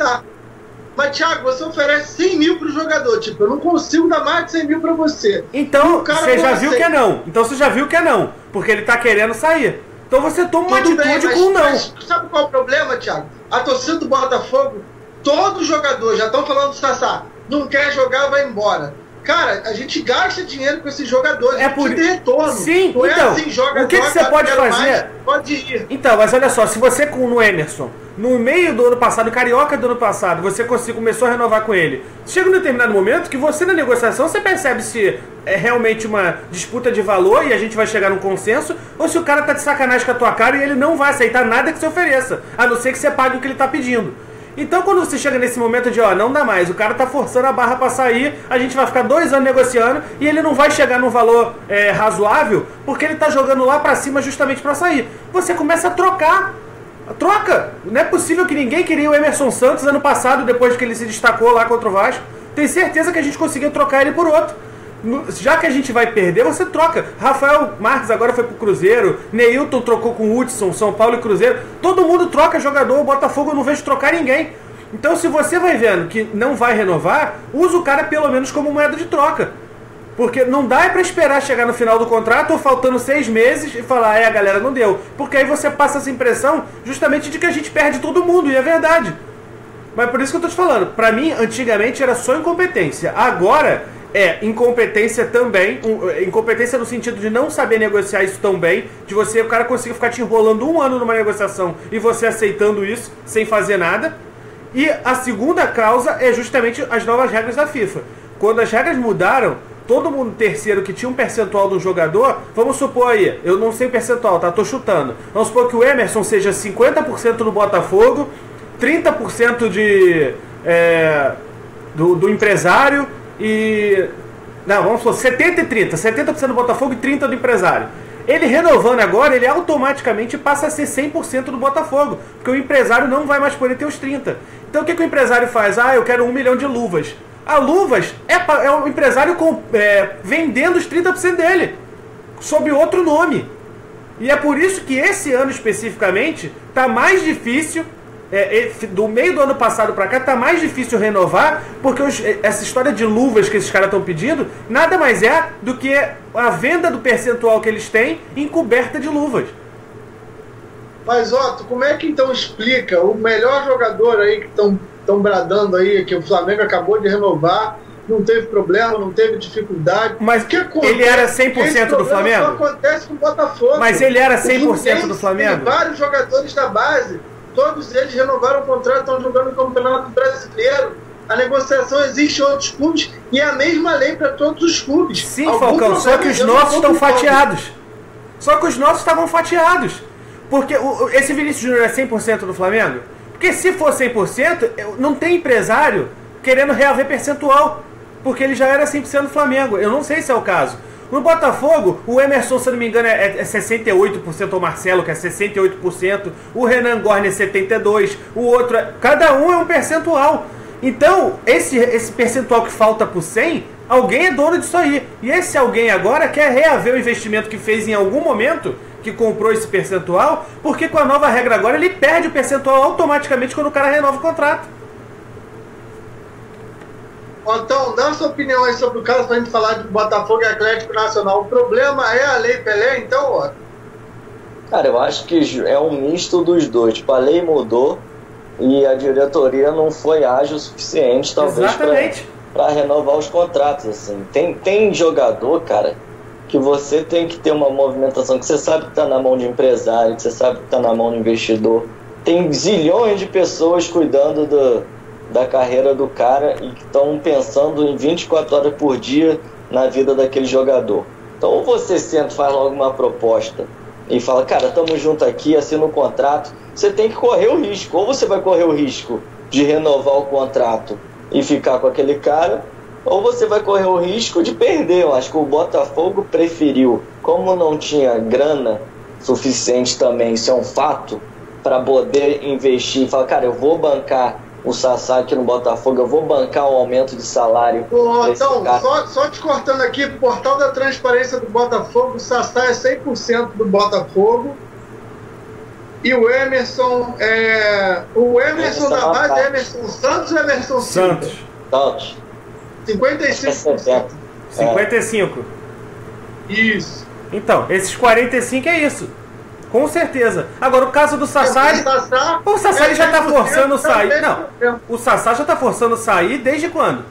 Mas, Thiago, você oferece 100 mil pro jogador. Tipo, eu não consigo dar mais de 100 mil pra você. Então, você já viu que é não. Então, você já viu que é não. Porque ele tá querendo sair. Então, você toma uma atitude com não. Mas sabe qual é o problema, Thiago? A torcida do Botafogo, todo jogador, já estão falando do Sassá, não quer jogar, vai embora. Cara, a gente gasta dinheiro com esses jogadores, é por ter retorno. Sim, não então, assim, joga, o que você pode fazer? Mais, pode ir. Então, mas olha só, se você no Emerson, no meio do ano passado, Carioca do ano passado, você começou a renovar com ele, chega um determinado momento que você na negociação, você percebe se é realmente uma disputa de valor e a gente vai chegar num consenso, ou se o cara tá de sacanagem com a tua cara e ele não vai aceitar nada que você ofereça, a não ser que você pague o que ele tá pedindo. Então quando você chega nesse momento de, não dá mais, o cara tá forçando a barra pra sair, a gente vai ficar 2 anos negociando e ele não vai chegar num valor razoável, porque ele tá jogando lá pra cima justamente pra sair. Você começa a trocar. Troca! Não é possível que ninguém queria o Emerson Santos ano passado, depois que ele se destacou lá contra o Vasco. Tenho certeza que a gente conseguiu trocar ele por outro. Já que a gente vai perder, você troca. Rafael Marques agora foi pro Cruzeiro, Neilton trocou com o Hudson, São Paulo e Cruzeiro. Todo mundo troca jogador, o Botafogo eu não vejo trocar ninguém. Então se você vai vendo que não vai renovar, usa o cara pelo menos como moeda de troca. Porque não dá pra esperar chegar no final do contrato ou faltando 6 meses e falar, a galera não deu. Porque aí você passa essa impressão justamente de que a gente perde todo mundo, e é verdade. Mas por isso que eu tô te falando, pra mim, antigamente era só incompetência. Agora é incompetência também, incompetência no sentido de não saber negociar isso tão bem, de o cara conseguir ficar te enrolando 1 ano numa negociação e você aceitando isso sem fazer nada. E a segunda causa é justamente as novas regras da FIFA. Quando as regras mudaram, todo mundo terceiro que tinha um percentual do jogador, vamos supor aí, eu não sei o percentual, tá? Tô chutando. Vamos supor que o Emerson seja 50% do Botafogo, 30% do empresário e... Não, vamos supor, 70 e 30. 70% do Botafogo e 30% do empresário. Ele renovando agora, ele automaticamente passa a ser 100% do Botafogo, porque o empresário não vai mais poder ter os 30%. Então o que o empresário faz? Eu quero 1 milhão de luvas. A luvas é o empresário vendendo os 30% dele, sob outro nome. E é por isso que esse ano especificamente está mais difícil, do meio do ano passado para cá, está mais difícil renovar, porque essa história de luvas que esses caras estão pedindo, nada mais é do que a venda do percentual que eles têm encoberta de luvas. Mas, Otto, como é que então explica o melhor jogador aí que estão bradando aí, que o Flamengo acabou de renovar, não teve problema, não teve dificuldade. Mas que ele era 100% do Flamengo? Só acontece com o Botafogo. Mas ele era 100% do Flamengo? Tem vários jogadores da base, todos eles renovaram o contrato, estão jogando no Campeonato Brasileiro. A negociação existe em outros clubes e é a mesma lei para todos os clubes. Sim, Falcão, só que os nossos estão fatiados. Só que os nossos estavam fatiados. Porque esse Vinícius Júnior é 100% do Flamengo? Porque se for 100%, não tem empresário querendo reaver percentual. Porque ele já era 100% do Flamengo. Eu não sei se é o caso. No Botafogo, o Emerson, se não me engano, é 68%, o Marcelo, que é 68%, o Renan Gorne é 72%, o outro cada um é um percentual. Então, esse percentual que falta por 100, alguém é dono disso aí. E esse alguém agora quer reaver o investimento que fez em algum momento, que comprou esse percentual, porque com a nova regra agora ele perde o percentual automaticamente quando o cara renova o contrato. Então, dá a sua opinião aí sobre o caso pra gente falar de Botafogo e Atlético Nacional. O problema é a Lei Pelé, então, Otto? Cara, eu acho que é um misto dos dois. Tipo, a lei mudou e a diretoria não foi ágil o suficiente, talvez, para renovar os contratos, assim. Tem jogador, cara, que você tem que ter uma movimentação, que você sabe que tá na mão de empresário, que você sabe que tá na mão de investidor. Tem zilhões de pessoas cuidando da carreira do cara e que estão pensando em 24 horas por dia na vida daquele jogador. Então, ou você senta e faz logo uma proposta e fala, cara, estamos juntos aqui, assina um contrato, você tem que correr o risco. Ou você vai correr o risco de renovar o contrato e ficar com aquele cara, ou você vai correr o risco de perder. Eu acho que o Botafogo preferiu, como não tinha grana suficiente também, isso é um fato, para poder investir e falar, cara, eu vou bancar o Sassá aqui no Botafogo, eu vou bancar um aumento de salário. Então, só te cortando aqui, portal da transparência do Botafogo, o Sassá é 100% do Botafogo. E o Emerson da base é Emerson Santos ou Emerson Silva? Santos. 55%. 55%. Isso. Então, esses 45% é isso. Com certeza. Agora, o caso do Sassá... O Sassá ele já tá forçando sair. Não, o Sassá já tá forçando sair desde quando?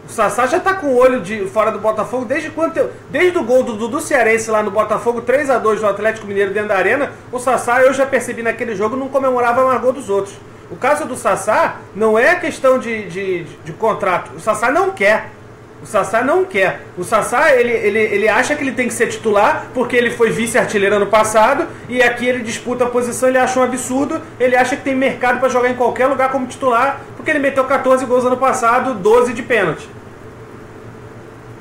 O Sassá já tá com o olho fora do Botafogo desde quando? Desde o gol do Cearense lá no Botafogo, 3-2 no Atlético Mineiro dentro da arena, o Sassá, eu já percebi naquele jogo, não comemorava mais gol dos outros. O caso do Sassá não é questão de contrato. O Sassá não quer. O Sassá não quer. O Sassá, ele acha que ele tem que ser titular porque ele foi vice-artilheiro ano passado e aqui ele disputa a posição, ele acha um absurdo. Ele acha que tem mercado para jogar em qualquer lugar como titular porque ele meteu 14 gols ano passado, 12 de pênalti.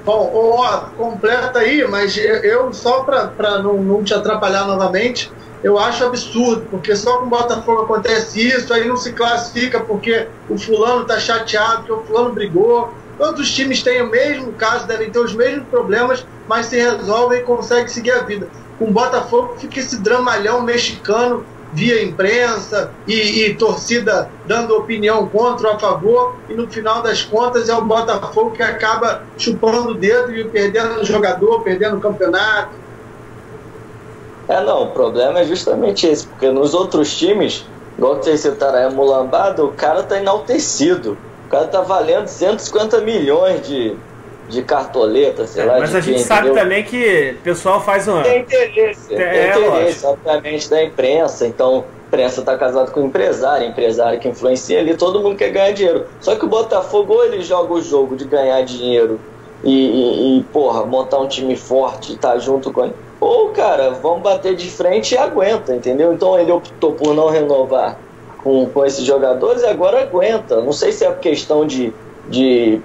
Bom, completa aí, mas eu só para não te atrapalhar novamente, eu acho absurdo, porque só com o Botafogo acontece isso, aí não se classifica porque o fulano tá chateado, porque o fulano brigou. Todos os times têm o mesmo caso, devem ter os mesmos problemas, mas se resolvem e conseguem seguir a vida. Com o Botafogo fica esse dramalhão mexicano via imprensa e torcida dando opinião contra ou a favor, e no final das contas é o Botafogo que acaba chupando o dedo e perdendo o jogador, perdendo o campeonato. Não, o problema é justamente esse, porque nos outros times, igual que vocês citaram aí, a Mulambada, o cara tá enaltecido, o cara tá valendo 150 milhões de cartoleta, sei lá. Mas a gente sabe também que o pessoal faz uma... Tem interesse, obviamente, da imprensa. Então, a imprensa está casada com o empresário que influencia ali, todo mundo quer ganhar dinheiro. Só que o Botafogo, ou ele joga o jogo de ganhar dinheiro porra, montar um time forte e tá junto com ele, ou, cara, vamos bater de frente e aguenta, entendeu? Então ele optou por não renovar com esses jogadores e agora aguenta. Não sei se é questão de...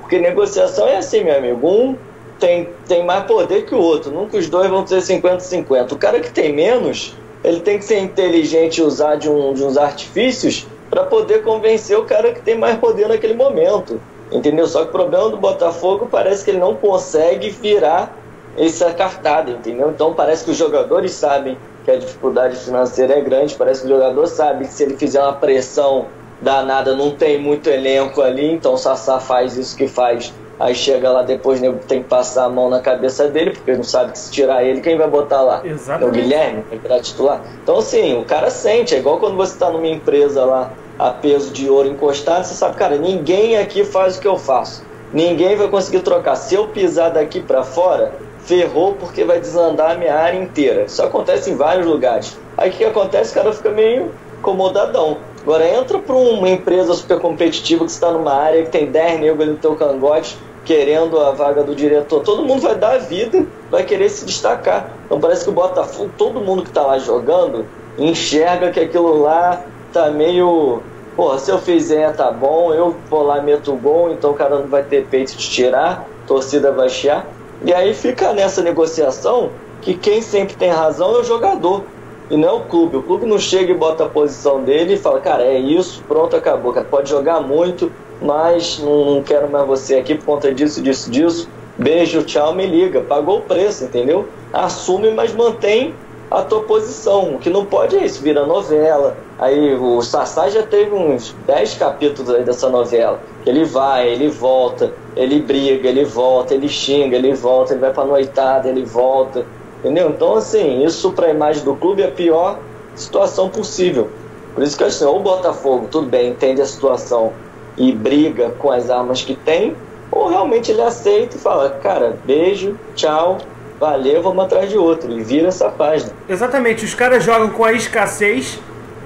Porque negociação é assim, meu amigo. Um tem mais poder que o outro. Nunca os dois vão ter 50-50. O cara que tem menos, ele tem que ser inteligente e usar de uns artifícios para poder convencer o cara que tem mais poder naquele momento. Entendeu? Só que o problema do Botafogo parece que ele não consegue virar essa cartada, entendeu? Então parece que os jogadores sabem que a dificuldade financeira é grande. Parece que o jogador sabe que se ele fizer uma pressão danada, não tem muito elenco ali, então o Sassá faz isso que faz, aí chega lá depois, né, tem que passar a mão na cabeça dele, porque não sabe que se tirar ele, quem vai botar lá? Exatamente. É o Guilherme, vai virar titular. Então assim, o cara sente, é igual quando você está numa empresa lá, a peso de ouro encostado, você sabe, cara, ninguém aqui faz o que eu faço, ninguém vai conseguir trocar, se eu pisar daqui para fora, ferrou, porque vai desandar a minha área inteira. Isso acontece em vários lugares. Aí o que acontece? O cara fica meio acomodadão. Agora entra para uma empresa super competitiva que está numa área que tem 10 negros ali no teu cangote querendo a vaga do diretor. Todo mundo vai dar a vida, vai querer se destacar. Então parece que o Botafogo, todo mundo que está lá jogando, enxerga que aquilo lá tá meio... Porra, se eu fizer tá bom, eu vou lá, meto o gol, então o cara não vai ter peito de tirar, a torcida vai chiar. E aí fica nessa negociação que quem sempre tem razão é o jogador. E não é o clube. O clube não chega e bota a posição dele e fala, cara, é isso, pronto, acabou. Cara, pode jogar muito, mas não quero mais você aqui por conta disso. Beijo, tchau, me liga. Pagou o preço, entendeu? Assume, mas mantém a tua posição. O que não pode é isso, vira novela. Aí o Sassá já teve uns 10 capítulos aí dessa novela. Ele vai, ele volta, ele briga, ele volta, ele xinga, ele volta, ele vai pra noitada, ele volta. Entendeu? Então, assim, isso para a imagem do clube é a pior situação possível. Por isso que assim, ou o Botafogo, tudo bem, entende a situação e briga com as armas que tem, ou realmente ele aceita e fala, cara, beijo, tchau, valeu, vamos atrás de outro, e vira essa página. Exatamente, os caras jogam com a escassez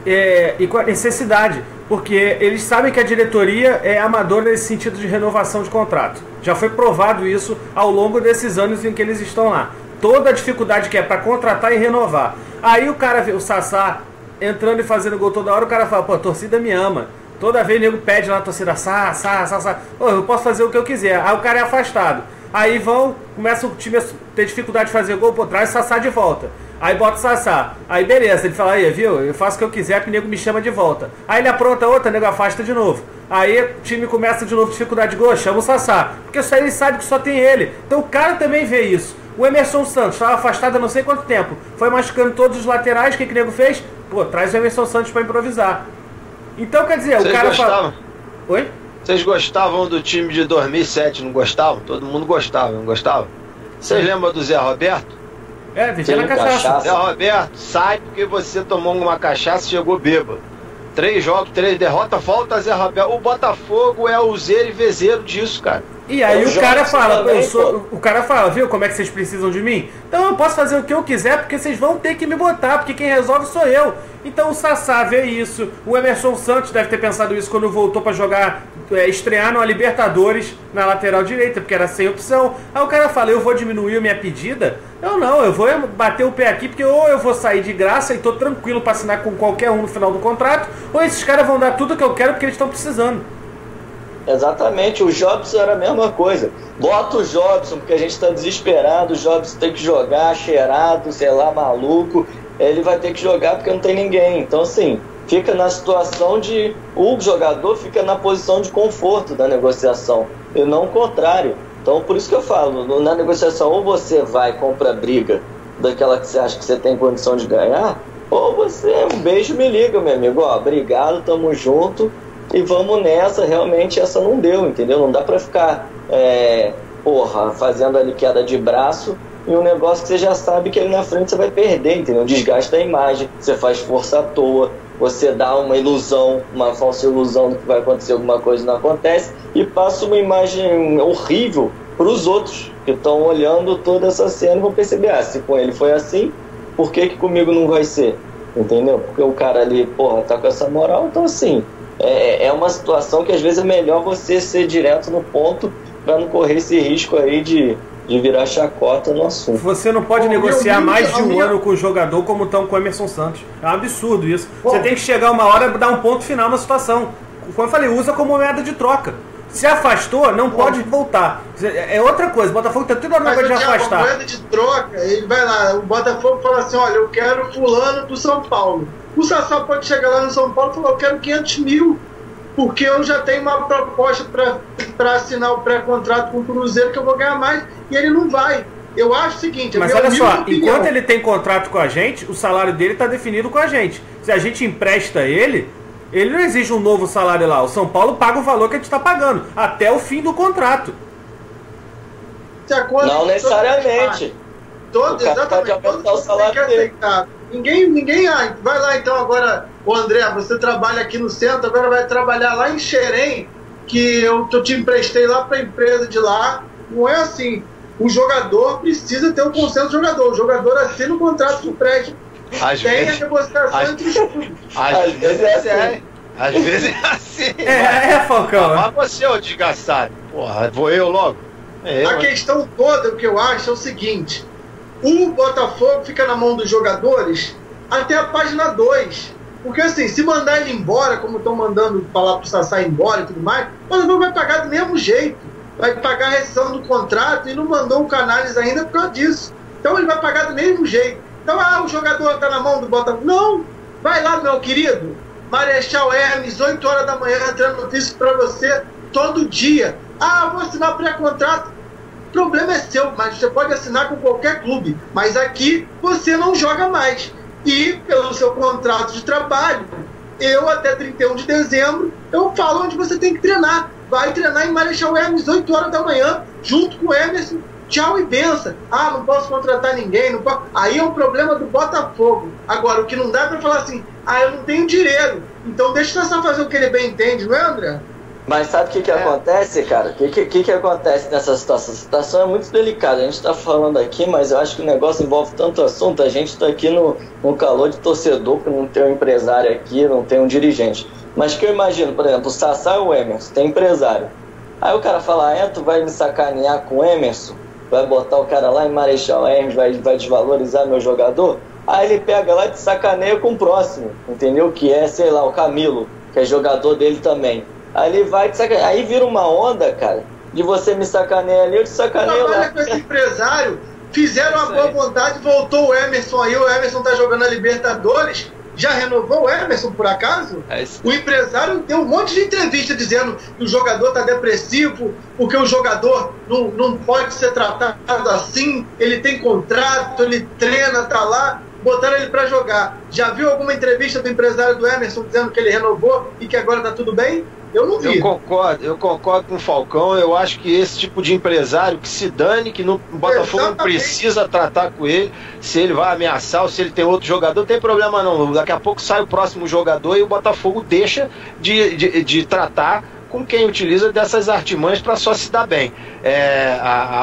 e com a necessidade, porque eles sabem que a diretoria é amadora nesse sentido de renovação de contrato. Já foi provado isso ao longo desses anos em que eles estão lá. Toda a dificuldade que é para contratar e renovar. Aí o cara vê o Sassá entrando e fazendo gol toda hora, o cara fala, pô, a torcida me ama. Toda vez o nego pede lá a torcida, Sassá, pô, eu posso fazer o que eu quiser. Aí o cara é afastado. Aí começa o time a ter dificuldade de fazer gol, pô, traz o Sassá de volta. Aí bota o Sassá. Aí beleza, ele fala, aí, viu, eu faço o que eu quiser, que o nego me chama de volta. Aí ele apronta outra, o nego afasta de novo. Aí o time começa de novo dificuldade de gol, chama o Sassá. Porque só ele sabe que só tem ele. Então o cara também vê isso. O Emerson Santos estava afastado há não sei quanto tempo. Foi machucando todos os laterais. O que o nego fez? Pô, traz o Emerson Santos para improvisar. Então, quer dizer, o cara fala... Oi? Vocês gostavam do time de 2007, não gostavam? Todo mundo gostava, não gostava? Vocês lembram do Zé Roberto? Vivia na cachaça. Zé Roberto, sai porque você tomou uma cachaça e chegou bêbado. 3 jogos, 3 derrotas, volta Zé Roberto. O Botafogo é o zero e vezeiro disso, cara. E aí o cara fala, o cara fala, viu como é que vocês precisam de mim? Então eu posso fazer o que eu quiser, porque vocês vão ter que me botar, porque quem resolve sou eu. Então o Sassá vê isso, o Emerson Santos deve ter pensado isso quando voltou pra jogar, estrear numa Libertadores na lateral direita, porque era sem opção. Aí o cara fala, eu vou diminuir a minha pedida? Eu vou bater o pé aqui, porque ou eu vou sair de graça e tô tranquilo pra assinar com qualquer um no final do contrato, ou esses caras vão dar tudo que eu quero porque eles estão precisando. Exatamente, o Jobson era a mesma coisa. Bota o Jobson, porque a gente está desesperado, o Jobson tem que jogar cheirado, sei lá, maluco. Ele vai ter que jogar porque não tem ninguém. Então, assim, fica na situação de... O jogador fica na posição de conforto da negociação. e não o contrário. Então, por isso que eu falo, na negociação, ou você vai e compra briga daquela que você acha que você tem condição de ganhar, ou você, um beijo, me liga, meu amigo, ó, obrigado, tamo junto, e vamos nessa. Realmente essa não deu, entendeu? Não dá pra ficar, fazendo ali queda de braço em um negócio que você já sabe que ali na frente você vai perder, entendeu? Desgasta a imagem, você faz força à toa, você dá uma ilusão, uma falsa ilusão de que vai acontecer alguma coisa e não acontece, e passa uma imagem horrível para os outros que estão olhando toda essa cena e vão perceber, se com ele foi assim, por que comigo não vai ser? Entendeu? Porque o cara ali, tá com essa moral. Então, assim, é uma situação que às vezes é melhor você ser direto no ponto para não correr esse risco aí de virar chacota no assunto. Você não pode negociar mais de um ano com o jogador como estão com o Emerson Santos. É um absurdo isso. Você tem que chegar uma hora e dar um ponto final na situação. Como eu falei, usa como moeda de troca. Se afastou, não pode voltar. É outra coisa. O Botafogo tem toda hora de afastar. A moeda de troca, ele vai lá, o Botafogo fala assim, olha, eu quero fulano do São Paulo. O Sassá pode chegar lá no São Paulo e falar, eu quero 500 mil, porque eu já tenho uma proposta para assinar o pré-contrato com o Cruzeiro que eu vou ganhar mais, e ele não vai. Eu acho o seguinte... Mas olha só, enquanto ele tem contrato com a gente, o salário dele está definido com a gente. Se a gente empresta ele não exige um novo salário lá. O São Paulo paga o valor que a gente está pagando, até o fim do contrato. Não necessariamente. Exatamente. Todo salário tem que aceitar. Ninguém vai lá então agora, o André, você trabalha aqui no centro, agora vai trabalhar lá em Xerém, que eu te emprestei lá para a empresa de lá. Não é assim. O jogador precisa ter um consenso do jogador. O jogador assina o contrato do prédio. Tem a negociação entre os clubes. Às vezes é assim. Falcão. Mas você, ô desgastado. Porra, vou eu logo. A questão toda, o que eu acho é o seguinte: o Botafogo fica na mão dos jogadores até a página 2. Porque assim, se mandar ele embora, como estão mandando falar pro Sassá ir embora e tudo mais, o Botafogo vai pagar do mesmo jeito. Vai pagar a rescisão do contrato e não mandou o Canales ainda por causa disso. Então ele vai pagar do mesmo jeito. Então, o jogador está na mão do Botafogo. Não! Vai lá, meu querido. Marechal Hermes, 8 horas da manhã, entrando notícia para você todo dia. Vou assinar pré-contrato. O problema é seu, mas você pode assinar com qualquer clube. Mas aqui você não joga mais. E, pelo seu contrato de trabalho, eu, até 31 de dezembro, eu falo onde você tem que treinar. Vai treinar em Marechal Hermes, 8 horas da manhã, junto com o Emerson. Tchau e benção. Não posso contratar ninguém. Não posso... Aí é um problema do Botafogo. Agora, o que não dá é para falar assim, eu não tenho dinheiro. Então deixa o Sassá fazer o que ele bem entende, não é, André? Mas sabe o que acontece, cara? O que acontece nessa situação? A situação é muito delicada. A gente está falando aqui, mas eu acho que o negócio envolve tanto assunto. A gente está aqui no calor de torcedor, porque não tem um empresário aqui, não tem um dirigente. Mas que eu imagino, por exemplo, o Sassá e o Emerson, tem empresário. Aí o cara fala, tu vai me sacanear com o Emerson? Vai botar o cara lá em Marechal Hermes, vai desvalorizar meu jogador? Aí ele pega lá e te sacaneia com o próximo, entendeu? Que é, sei lá, o Camilo, que é jogador dele também. Aí ele vai te sacanear. Aí vira uma onda, cara, de você me sacanear ali, eu te sacaneio lá. Com esse empresário, fizeram uma boa vontade, voltou o Emerson aí, o Emerson tá jogando a Libertadores. Já renovou o Emerson, por acaso? O empresário deu um monte de entrevista dizendo que o jogador está depressivo, porque o jogador não pode ser tratado assim, ele tem contrato, ele treina, tá lá, botaram ele para jogar. Já viu alguma entrevista do empresário do Emerson dizendo que ele renovou e que agora tá tudo bem? Eu não vi. Eu concordo com o Falcão. Eu acho que esse tipo de empresário que se dane, que o Botafogo não precisa tratar com ele, se ele vai ameaçar ou se ele tem outro jogador, não tem problema não. Daqui a pouco sai o próximo jogador e o Botafogo deixa de tratar com quem utiliza dessas artimanhas para só se dar bem.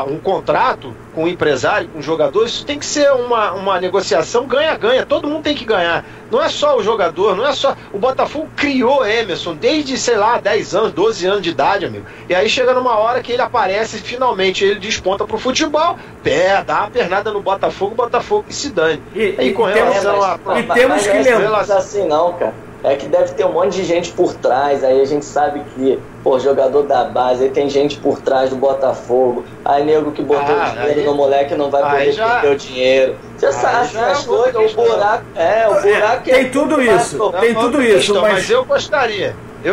Um contrato com o empresário, com o jogador, isso tem que ser uma negociação ganha-ganha, todo mundo tem que ganhar. Não é só o jogador, não é só... O Botafogo criou Emerson desde, sei lá, 10 anos, 12 anos de idade, amigo. E aí chega numa hora que ele aparece e finalmente ele desponta pro futebol, dá uma pernada no Botafogo, o Botafogo que se dane. E com relação a... E temos que lembrar... assim não, cara. É que deve ter um monte de gente por trás, aí a gente sabe que, jogador da base, aí tem gente por trás do Botafogo, aí nego que botou dinheiro no moleque não vai poder perder o dinheiro. Você sabe as coisas, o buraco tem tudo isso, tem tudo isso. Mas eu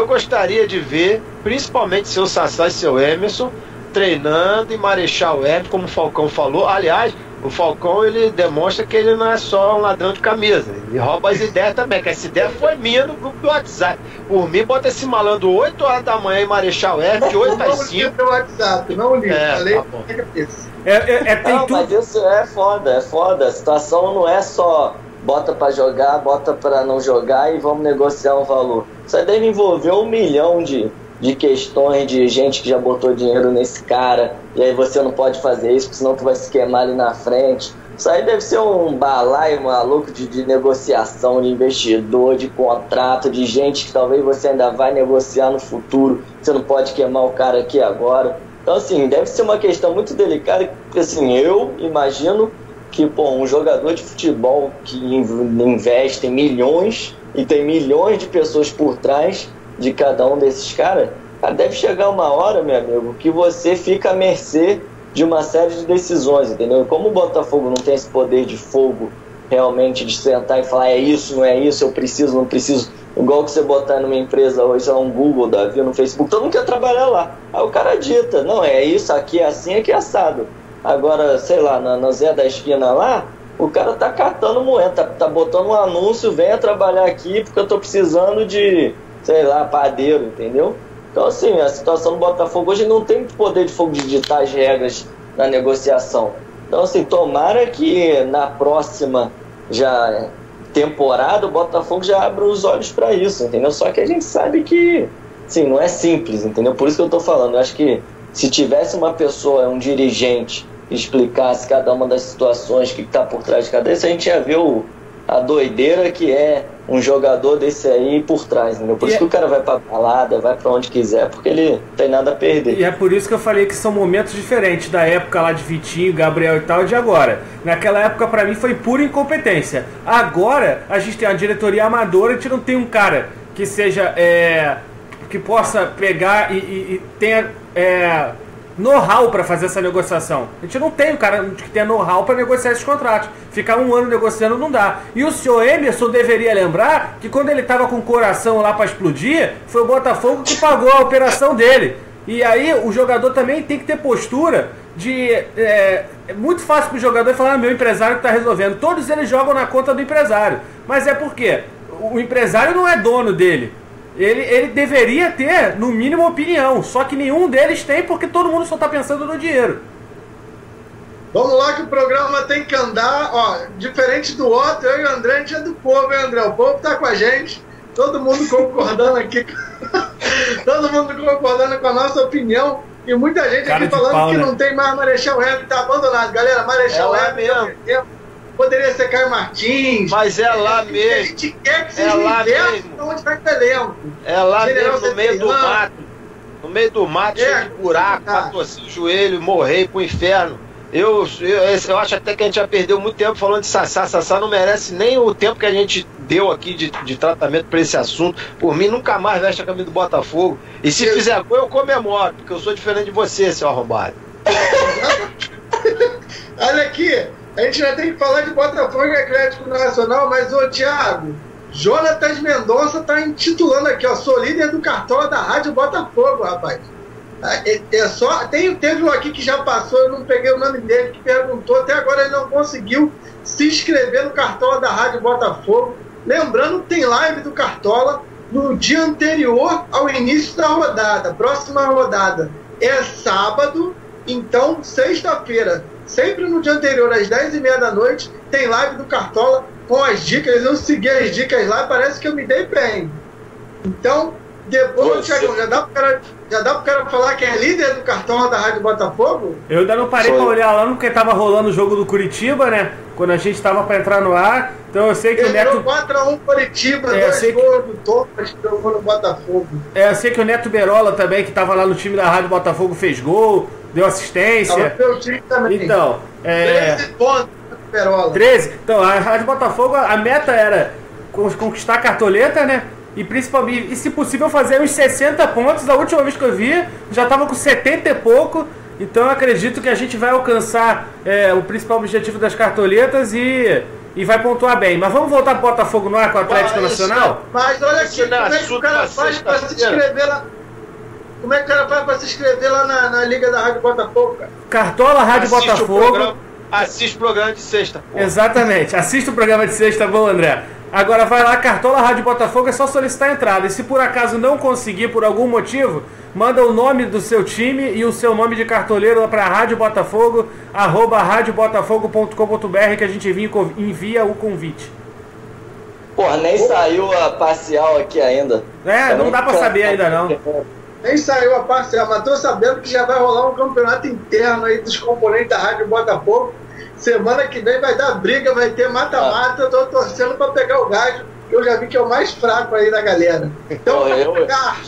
gostaria de ver principalmente seu Sassá e seu Emerson, treinando em Marechal Hermes, como o Falcão falou. Aliás, o Falcão, ele demonstra que ele não é só um ladrão de camisa, ele rouba as ideias também, que essa ideia foi minha no grupo do WhatsApp. Por mim, bota esse malandro 8 horas da manhã em Marechal Hermes, de 8 às 5. Não WhatsApp, não li, falei tá bom. Tem Não, tudo. mas isso é foda. A situação não é só bota pra jogar, bota pra não jogar e vamos negociar um valor. Isso aí deve envolver 1 milhão de questões de gente que já botou dinheiro nesse cara, e aí você não pode fazer isso, porque senão tu vai se queimar ali na frente. Isso aí deve ser um balaio maluco de negociação, de investidor, de contrato, de gente que talvez você ainda vai negociar no futuro, você não pode queimar o cara aqui agora. Então, assim, deve ser uma questão muito delicada, porque, assim, eu imagino que, um jogador de futebol que investe em milhões e tem milhões de pessoas por trás de cada um desses caras, deve chegar uma hora, meu amigo, que você fica à mercê de uma série de decisões, entendeu? Como o Botafogo não tem esse poder de fogo realmente de sentar e falar é isso, não é isso, eu preciso, não preciso, igual que você botar numa empresa hoje, no Google, da vida, no Facebook, todo mundo quer trabalhar lá. Aí o cara dita, não, é isso, aqui é assim, aqui é assado. Agora, sei lá, na Zé da Esquina lá, o cara tá catando moeda, tá botando um anúncio, venha trabalhar aqui porque eu tô precisando de, sei lá, padeiro, entendeu? Então, assim, a situação do Botafogo hoje não tem poder de fogo de ditar as regras na negociação. Então, assim, tomara que na próxima temporada o Botafogo já abra os olhos para isso, entendeu? Só que a gente sabe que, sim, não é simples, entendeu? Por isso que eu tô falando. Eu acho que se tivesse uma pessoa, um dirigente, que explicasse cada uma das situações que tá por trás de cada isso, a gente ia ver a doideira que é um jogador desse aí por trás, entendeu? Por isso que o cara vai pra balada, vai pra onde quiser, porque ele não tem nada a perder. E é por isso que eu falei que são momentos diferentes da época lá de Vitinho, Gabriel e tal, e de agora. Naquela época, pra mim, foi pura incompetência. Agora, a gente tem uma diretoria amadora, a gente não tem um cara que seja, que possa pegar e tenha know-how para fazer essa negociação. A gente não tem um cara que tenha know-how para negociar esses contratos. Ficar um ano negociando não dá. E o senhor Emerson deveria lembrar que quando ele estava com o coração lá para explodir, foi o Botafogo que pagou a operação dele. E aí o jogador também tem que ter postura de... É muito fácil para o jogador falar, meu empresário está resolvendo. Todos eles jogam na conta do empresário. Mas é porque o empresário não é dono dele. Ele deveria ter, no mínimo, opinião. Só que nenhum deles tem, porque todo mundo só está pensando no dinheiro. Vamos lá que o programa tem que andar. Ó, diferente do outro, eu e o André, a gente é do povo, hein, André? O povo tá com a gente. Todo mundo concordando aqui. Todo mundo concordando com a nossa opinião. E muita gente Cara aqui de falando pau, que né? não tem mais Marechal Hermes, tá abandonado. Galera, Marechal Hermes poderia ser Caio Martins. Mas é lá mesmo. A gente quer que seja lá inverso mesmo. onde vai o elenco. É lá General mesmo, no meio do Veterano. mato. No meio do mato, cheio de buraco, pra torcer o joelho, morrer pro inferno. Eu acho até que a gente já perdeu muito tempo falando de Sassá. Sassá não merece nem o tempo que a gente deu aqui de tratamento para esse assunto. Por mim, nunca mais veste a camisa do Botafogo. E se fizer gol, eu comemoro, porque eu sou diferente de você, seu arrombado. Olha aqui, a gente já tem que falar de Botafogo e Atlético Nacional, mas, ô Thiago, Jonatas Mendonça tá intitulando aqui, ó, sou líder do Cartola da Rádio Botafogo, rapaz. Teve um aqui que já passou, eu não peguei o nome dele, que perguntou, até agora ele não conseguiu se inscrever no Cartola da Rádio Botafogo. Lembrando que tem live do Cartola no dia anterior ao início da rodada. Próxima rodada é sábado, então sexta-feira, sempre no dia anterior, às 10h30 da noite, tem live do Cartola com as dicas. Eu segui as dicas lá, parece que eu me dei bem. Então, depois, Thiago, já dá pro cara falar que é líder do Cartola da Rádio Botafogo? Eu ainda não parei pra olhar lá, porque tava rolando o jogo do Curitiba, né? Quando a gente tava pra entrar no ar. Então eu sei que o Neto... 4x1 Curitiba, 2 gols do Thomas que jogou no Botafogo. Eu sei que o Neto Berola também, que tava lá no time da Rádio Botafogo, fez gol, deu assistência. Meu time também. Então, 13 pontos, Berola. 13. Então, a Rádio Botafogo, a meta era conquistar a cartoleta, né? E principalmente, e se possível, fazer uns 60 pontos. A última vez que eu vi, já estava com 70 e pouco. Então eu acredito que a gente vai alcançar o principal objetivo das cartoletas e vai pontuar bem. Mas vamos voltar para o Botafogo no ar com o Atlético Nacional? Mas olha aqui, como é que o cara faz para se inscrever lá? Como é que o cara faz pra se inscrever lá na Liga da Rádio Botafogo, cara? Cartola Rádio Botafogo. Assiste o programa de sexta, pô. Exatamente, assista o programa de sexta, bom, André. Agora vai lá, Cartola Rádio Botafogo, é só solicitar a entrada. E se por acaso não conseguir por algum motivo, manda o nome do seu time e o seu nome de cartoleiro para Rádio Botafogo, @radiobotafogo.com.br, que a gente envia o convite. Porra, nem saiu a parcial aqui ainda. Não dá pra saber ainda não. Nem saiu a parcial, mas tô sabendo que já vai rolar um campeonato interno aí dos componentes da Rádio Botafogo. Semana que vem vai dar briga, vai ter mata-mata. Eu tô torcendo pra pegar o Gádio, que eu já vi que é o mais fraco aí da galera. Então,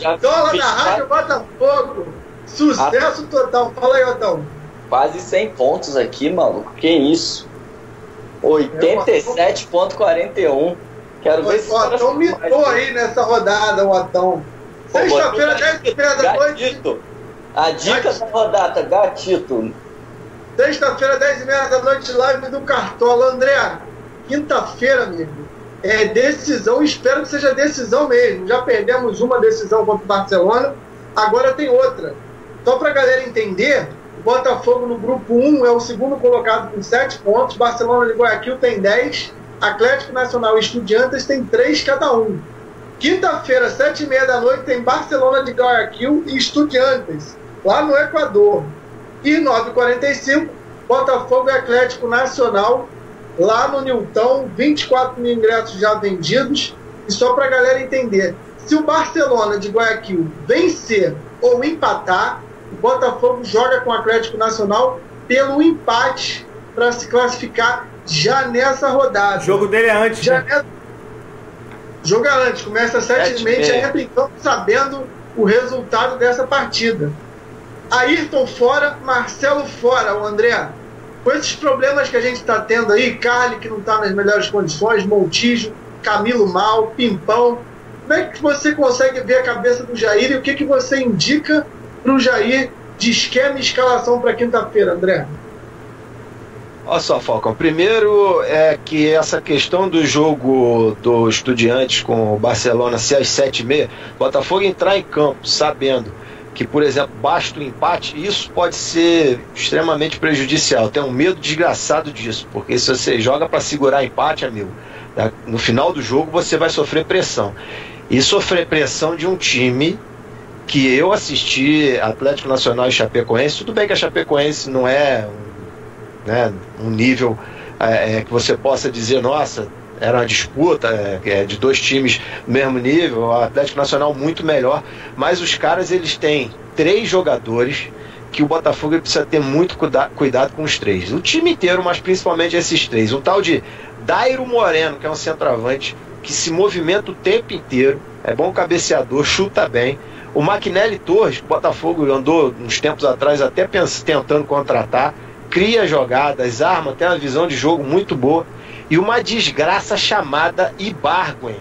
Cartola da Rádio Botafogo. Sucesso total. Fala aí, Otão. Quase 100 pontos aqui, maluco. Que isso? 87,41. Quero ver se o Otão mitou aí nessa rodada, o Otão. Sexta-feira, 10h30 da noite. A dica da rodada, gatito. Sexta-feira, 10h30 da noite, live do Cartola. André, quinta-feira, amigo, é decisão. Espero que seja decisão mesmo. Já perdemos uma decisão contra o Barcelona, agora tem outra. Só pra galera entender, o Botafogo no grupo 1 é o segundo colocado com 7 pontos. Barcelona de Guayaquil tem 10. Atlético Nacional e Estudiantes tem 3 cada um. Quinta-feira, 7h30 da noite, tem Barcelona de Guayaquil e Estudiantes, lá no Equador. E 9h45, Botafogo e Atlético Nacional, lá no Nilton, 24 mil ingressos já vendidos. E só para a galera entender, se o Barcelona de Guayaquil vencer ou empatar, o Botafogo joga com o Atlético Nacional pelo empate para se classificar já nessa rodada. O jogo dele é antes, né? Joga antes, começa às 7h30, já entra em campo sabendo o resultado dessa partida. Ayrton fora, Marcelo fora, o André. Com esses problemas que a gente está tendo aí, Carly que não está nas melhores condições, Montijo, Camilo mal, Pimpão. Como é que você consegue ver a cabeça do Jair e o que você indica para o Jair de esquema e escalação para quinta-feira, André? Olha só, Falcão, primeiro é que essa questão do jogo do Estudiantes com o Barcelona ser às 7h30, Botafogo entrar em campo sabendo que, por exemplo, basta o empate, isso pode ser extremamente prejudicial. Tem um medo desgraçado disso, porque se você joga para segurar empate, amigo, no final do jogo você vai sofrer pressão. E sofrer pressão de um time que eu assisti, Atlético Nacional e Chapecoense, tudo bem que a Chapecoense não é um nível que você possa dizer, nossa, era uma disputa de dois times do mesmo nível, o Atlético Nacional muito melhor, mas os caras, eles têm 3 jogadores que o Botafogo precisa ter muito cuidado com os 3, o time inteiro, mas principalmente esses 3, um tal de Dairo Moreno, que é um centroavante que se movimenta o tempo inteiro, é bom cabeceador, chuta bem. O Maquinelli Torres, que o Botafogo andou uns tempos atrás até tentando contratar, cria jogadas, arma, tem uma visão de jogo muito boa. E uma desgraça chamada Ibargüen,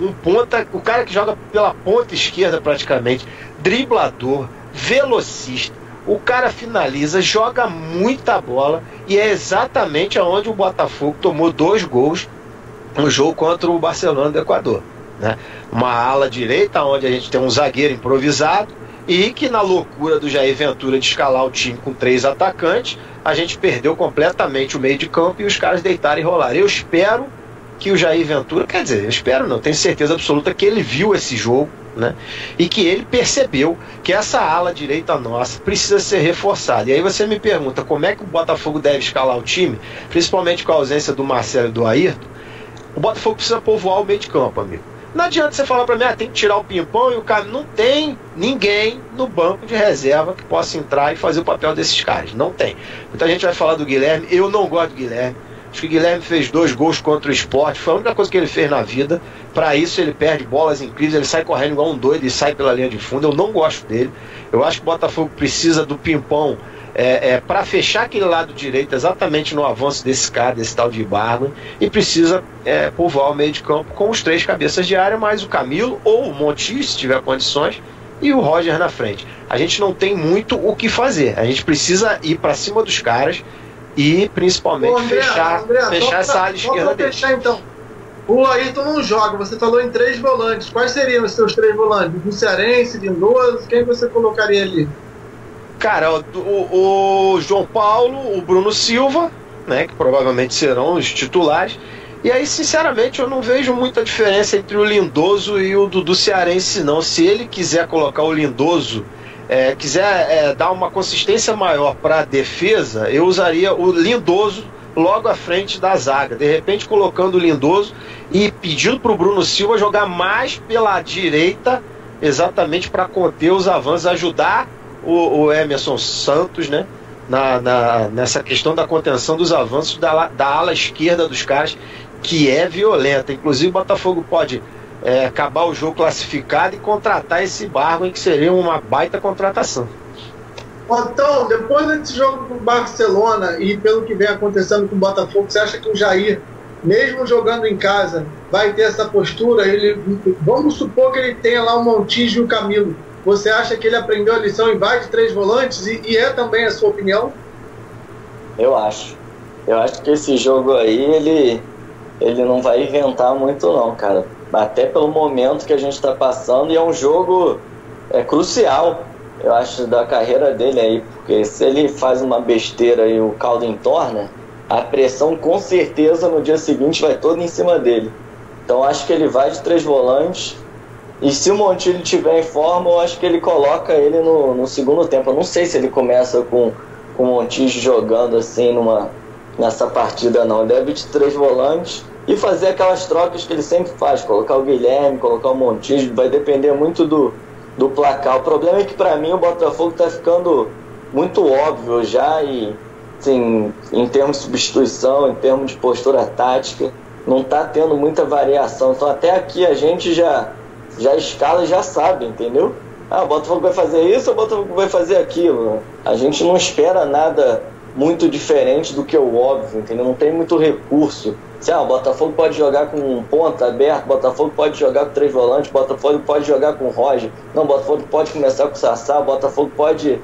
o cara que joga pela ponta esquerda praticamente, driblador, velocista, o cara finaliza, joga muita bola, e é exatamente aonde o Botafogo tomou 2 gols no jogo contra o Barcelona do Equador, né? Uma ala direita onde a gente tem um zagueiro improvisado, e que na loucura do Jair Ventura de escalar o time com 3 atacantes, a gente perdeu completamente o meio de campo e os caras deitaram e rolaram. Eu espero que o Jair Ventura, quer dizer, eu espero não, tenho certeza absoluta que ele viu esse jogo, né? E que ele percebeu que essa ala direita nossa precisa ser reforçada. E aí você me pergunta como é que o Botafogo deve escalar o time, principalmente com a ausência do Marcelo e do Ayrton. O Botafogo precisa povoar o meio de campo, amigo. Não adianta você falar pra mim, tem que tirar o Pimpão e o cara. Não tem ninguém no banco de reserva que possa entrar e fazer o papel desses caras. Não tem. Muita gente vai falar do Guilherme. Eu não gosto do Guilherme. Acho que o Guilherme fez 2 gols contra o Sport. Foi a única coisa que ele fez na vida. Para isso ele perde bolas incríveis. Ele sai correndo igual um doido e sai pela linha de fundo. Eu não gosto dele. Eu acho que o Botafogo precisa do Pimpão para fechar aquele lado direito, exatamente no avanço desse cara, desse tal de Ibargüen, e precisa povoar o meio de campo com os 3 cabeças de área, mais o Camilo ou o Montijo, se tiver condições, e o Roger na frente. A gente não tem muito o que fazer, a gente precisa ir para cima dos caras e principalmente fechar essa ala esquerda dele. Então. O Ayrton não joga, você falou em 3 volantes. Quais seriam os seus 3 volantes? O Cearense, Lindoso, quem você colocaria ali? Cara, o João Paulo, o Bruno Silva, né, que provavelmente serão os titulares. E aí, sinceramente, eu não vejo muita diferença entre o Lindoso e o Dudu Cearense, não. Se ele quiser colocar o Lindoso, quiser dar uma consistência maior para a defesa, eu usaria o Lindoso logo à frente da zaga. De repente, colocando o Lindoso e pedindo para o Bruno Silva jogar mais pela direita, exatamente para conter os avanços, ajudar o Emerson Santos, né, nessa questão da contenção dos avanços da ala esquerda dos caras, que é violenta. Inclusive o Botafogo pode acabar o jogo classificado e contratar esse Barguen, que seria uma baita contratação. Então, depois desse jogo com o Barcelona e pelo que vem acontecendo com o Botafogo, você acha que o Jair, mesmo jogando em casa, vai ter essa postura? Vamos supor que ele tenha lá o Montijo e o Camilo. Você acha que ele aprendeu a lição e vai de 3 volantes? E é também a sua opinião? Eu acho que esse jogo aí, ele não vai inventar muito não, cara. Até pelo momento que a gente está passando, e é um jogo crucial, eu acho, da carreira dele aí. Porque se ele faz uma besteira e o caldo entorna, a pressão com certeza no dia seguinte vai toda em cima dele. Então acho que ele vai de 3 volantes. E se o Montijo estiver em forma, eu acho que ele coloca ele no segundo tempo. Eu não sei se ele começa com o Montijo jogando assim nessa partida, não. Ele deve de 3 volantes e fazer aquelas trocas que ele sempre faz. Colocar o Guilherme, colocar o Montijo. Vai depender muito do placar. O problema é que, para mim, o Botafogo está ficando muito óbvio já. E, assim, em termos de substituição, em termos de postura tática, não está tendo muita variação. Então, até aqui a gente já escala, já sabe, entendeu? O Botafogo vai fazer isso, o Botafogo vai fazer aquilo. A gente não espera nada muito diferente do que o óbvio, entendeu? Não tem muito recurso. O Botafogo pode jogar com um ponta aberto, o Botafogo pode jogar com 3 volantes, o Botafogo pode jogar com o Roger. Não, o Botafogo pode começar com o Sassá, o Botafogo pode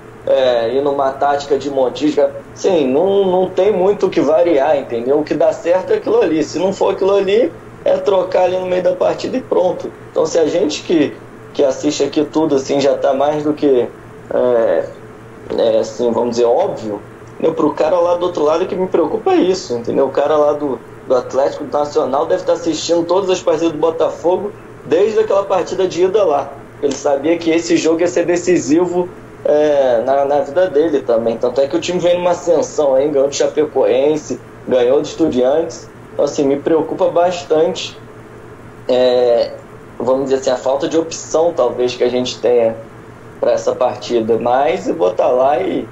ir numa tática de Montijo. Sim, não tem muito o que variar, entendeu? O que dá certo é aquilo ali. Se não for aquilo ali, é trocar ali no meio da partida e pronto. Então, se a gente que assiste aqui tudo assim já está mais do que assim, vamos dizer, óbvio, para o cara lá do outro lado, que me preocupa é isso, entendeu? O cara lá do Atlético Nacional deve estar assistindo todas as partidas do Botafogo desde aquela partida de ida lá. Ele sabia que esse jogo ia ser decisivo na vida dele também. Tanto é que o time vem numa ascensão aí, ganhou do Chapecoense, ganhou do Estudiantes. Então, assim, me preocupa bastante, vamos dizer assim, a falta de opção, talvez, que a gente tenha para essa partida. Mas eu vou estar lá e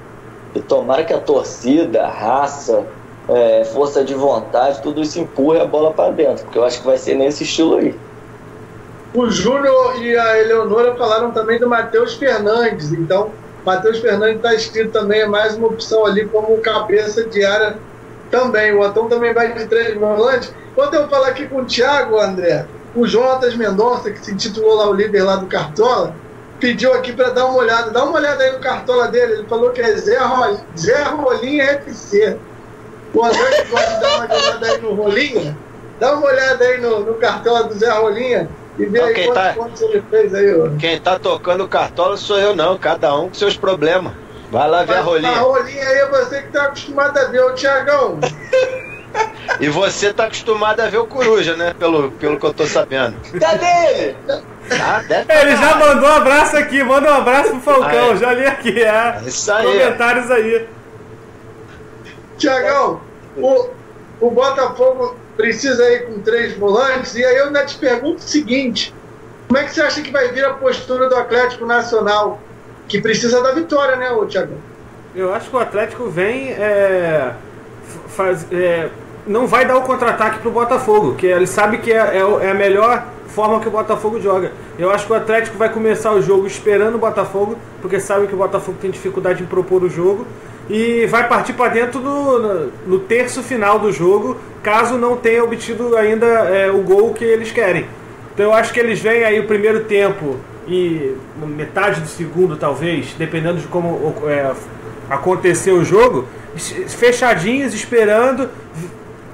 tomara que a torcida, a raça, força de vontade, tudo isso empurre a bola para dentro, porque eu acho que vai ser nesse estilo aí. O Júnior e a Eleonora falaram também do Matheus Fernandes. Então, Matheus Fernandes está escrito também, é mais uma opção ali como cabeça de área também. O Otão também vai de 3 volantes. Quando eu falar aqui com o Thiago, André, o Jonatas Mendonça, que se intitulou lá o líder lá do Cartola, pediu aqui para dar uma olhada. Dá uma olhada aí no Cartola dele. Ele falou que é Zé Rolinha FC. O André que gosta de dar uma olhada aí no Rolinha, dá uma olhada aí no Cartola do Zé Rolinha e vê aí quantos ele fez aí. Ó. Quem tá tocando o Cartola sou eu não, cada um com seus problemas. Vai lá ver a Rolinha. A Rolinha aí é você que tá acostumado a ver, o Thiagão. E você tá acostumado a ver o Coruja, né? Pelo que eu tô sabendo. Cadê ele? Ele já mandou um abraço aqui, manda um abraço pro Falcão, já li aqui, isso aí. Comentários aí. Thiagão, o Botafogo precisa ir com 3 volantes, e aí eu ainda te pergunto o seguinte: como é que você acha que vai vir a postura do Atlético Nacional, que precisa da vitória, né, Thiagão? Eu acho que o Atlético vem não vai dar o contra-ataque pro Botafogo, que ele sabe que é a melhor forma que o Botafogo joga. Eu acho que o Atlético vai começar o jogo esperando o Botafogo, porque sabe que o Botafogo tem dificuldade em propor o jogo, e vai partir para dentro no terço final do jogo, caso não tenha obtido ainda o gol que eles querem. Então eu acho que eles vêm aí o primeiro tempo e metade do segundo, talvez, dependendo de como acontecer o jogo, fechadinhos, esperando,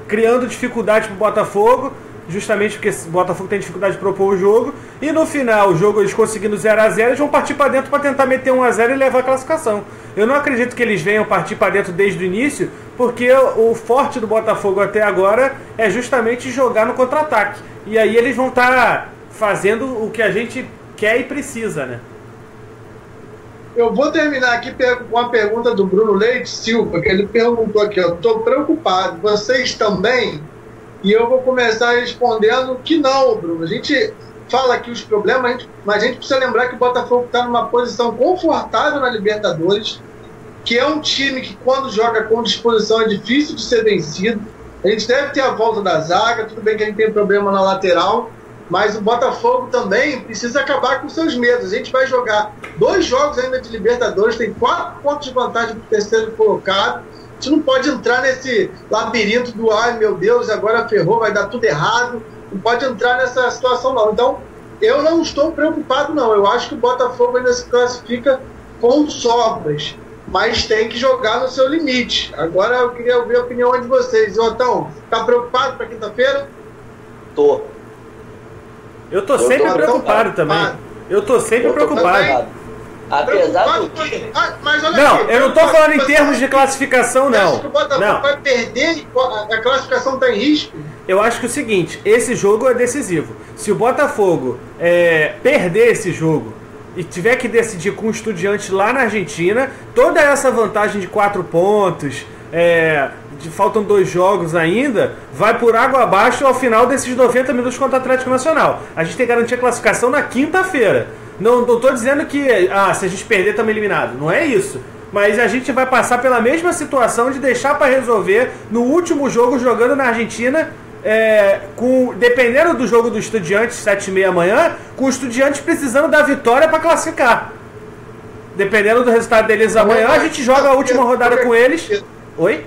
criando dificuldade para o Botafogo, justamente porque o Botafogo tem dificuldade de propor o jogo, e no final, o jogo eles conseguindo 0x0, eles vão partir para dentro para tentar meter 1x0 e levar a classificação. Eu não acredito que eles venham partir para dentro desde o início, porque o forte do Botafogo até agora é justamente jogar no contra-ataque. E aí eles vão estar fazendo o que a gente quer e precisa, né? Eu vou terminar aqui com a pergunta do Bruno Leite Silva, que ele perguntou aqui, eu estou preocupado, vocês também? E eu vou começar respondendo que não, Bruno. A gente fala aqui os problemas, mas a gente precisa lembrar que o Botafogo está numa posição confortável na Libertadores, que é um time que quando joga com disposição é difícil de ser vencido. A gente deve ter a volta da zaga, tudo bem que a gente tem problema na lateral, mas o Botafogo também precisa acabar com seus medos. A gente vai jogar 2 jogos ainda de Libertadores, tem 4 pontos de vantagem para o terceiro colocado. A gente não pode entrar nesse labirinto do ai meu Deus, agora ferrou, vai dar tudo errado. Não pode entrar nessa situação não. Então, eu não estou preocupado não. Eu acho que o Botafogo ainda se classifica com sobras, mas tem que jogar no seu limite. Agora eu queria ouvir a opinião de vocês. Otão, tá preocupado para quinta-feira? Tô. Eu tô sempre preocupado também. Eu tô sempre preocupado. Apesar do que... Mas olha não, aqui, eu não tô falando em termos de classificação, não. Acho que o Botafogo vai perder, a classificação está em risco? Eu acho que é o seguinte, esse jogo é decisivo. Se o Botafogo perder esse jogo e tiver que decidir com o Estudiantes lá na Argentina, toda essa vantagem de 4 pontos, faltam 2 jogos ainda, vai por água abaixo ao final desses 90 minutos contra o Atlético Nacional. A gente tem que garantir a classificação na quinta-feira. Não estou dizendo que se a gente perder estamos eliminados. Não é isso. Mas a gente vai passar pela mesma situação de deixar para resolver no último jogo jogando na Argentina, dependendo do jogo do Estudiantes, 7h30 amanhã, com o Estudiantes precisando da vitória para classificar. Dependendo do resultado deles amanhã, a gente joga a última rodada com eles. Oi?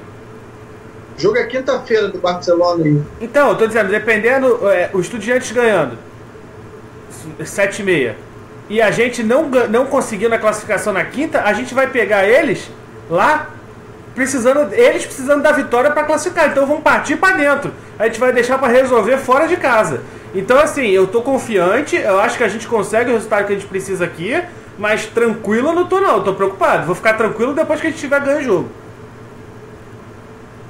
O jogo é quinta-feira do Barcelona. Então, eu estou dizendo, dependendo, o Estudiantes ganhando 7h30 e a gente não conseguindo a classificação na quinta, a gente vai pegar eles lá, precisando da vitória para classificar. Então vamos partir para dentro. A gente vai deixar para resolver fora de casa. Então assim, eu tô confiante, eu acho que a gente consegue o resultado que a gente precisa aqui, mas tranquilo eu não tô não, eu tô preocupado. Vou ficar tranquilo depois que a gente tiver ganho o jogo.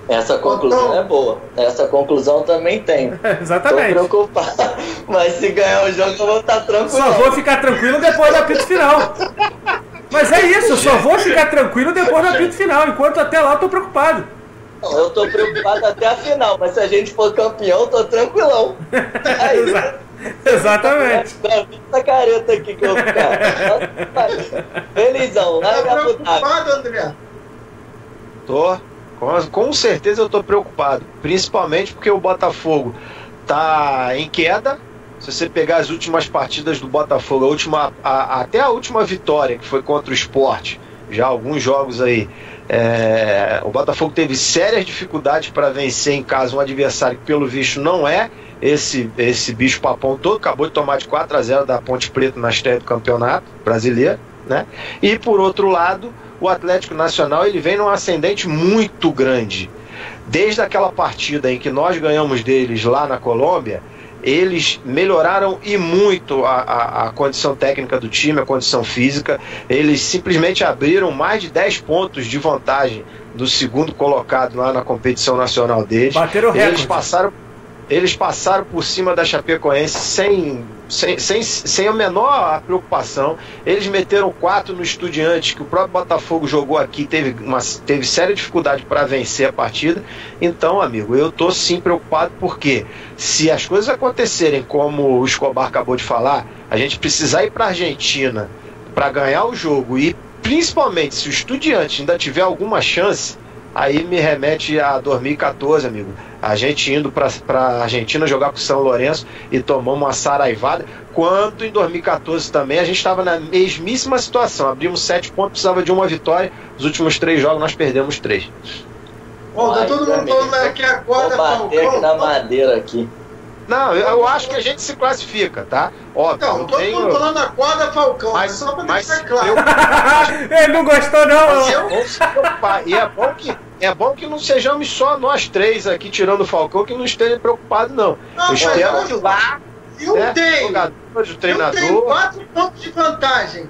Essa conclusão é boa. Essa conclusão também tem. Exatamente. Tô preocupado. Mas se ganhar o jogo, eu vou estar tranquilo. Só vou ficar tranquilo depois do apito final. Mas é isso, eu só vou ficar tranquilo depois do apito final. Enquanto até lá eu tô preocupado. Não, eu tô preocupado até a final. Mas se a gente for campeão, eu tô tranquilão. Exatamente. Essa careta aqui que eu vou ficar. Felizão. Tá preocupado, André? Tô. Com certeza eu tô preocupado. Principalmente porque o Botafogo tá em queda. Se você pegar as últimas partidas do Botafogo, até a última vitória, que foi contra o Sport, já alguns jogos aí, o Botafogo teve sérias dificuldades para vencer em casa um adversário que, pelo visto, não é esse bicho papão todo. Acabou de tomar de 4-0 da Ponte Preta na estreia do Campeonato Brasileiro, né? E, por outro lado, o Atlético Nacional ele vem num ascendente muito grande. Desde aquela partida em que nós ganhamos deles lá na Colômbia, eles melhoraram e muito a condição técnica do time, a condição física. Eles simplesmente abriram mais de 10 pontos de vantagem do segundo colocado lá na competição nacional deles. Bateram o recorde. Eles passaram por cima da Chapecoense sem a menor preocupação. Eles meteram 4 no Estudiantes, que o próprio Botafogo jogou aqui, teve séria dificuldade para vencer a partida. Então, amigo, eu tô sim preocupado, porque se as coisas acontecerem como o Escobar acabou de falar, a gente precisar ir para a Argentina para ganhar o jogo, e principalmente se o Estudiante ainda tiver alguma chance, aí me remete a 2014, amigo. A gente indo para a Argentina jogar com o São Lourenço e tomamos uma saraivada. Quanto em 2014 também, a gente estava na mesmíssima situação. Abrimos 7 pontos, precisava de uma vitória. Os últimos 3 jogos nós perdemos 3. Tá todo mundo falando aqui agora, Falcão. Vou bater aqui na madeira aqui. Não, eu acho que a gente se classifica, tá? Óbvio, não, todo mundo falando a corda, Falcão, mas só pra deixar claro. Ele não gostou, não. Mas eu vou se preocupar. E é bom que não sejamos só nós três aqui, tirando o Falcão, que não esteja preocupado, não. Eu espero que lá, o treinador... Eu tenho 4 pontos de vantagem,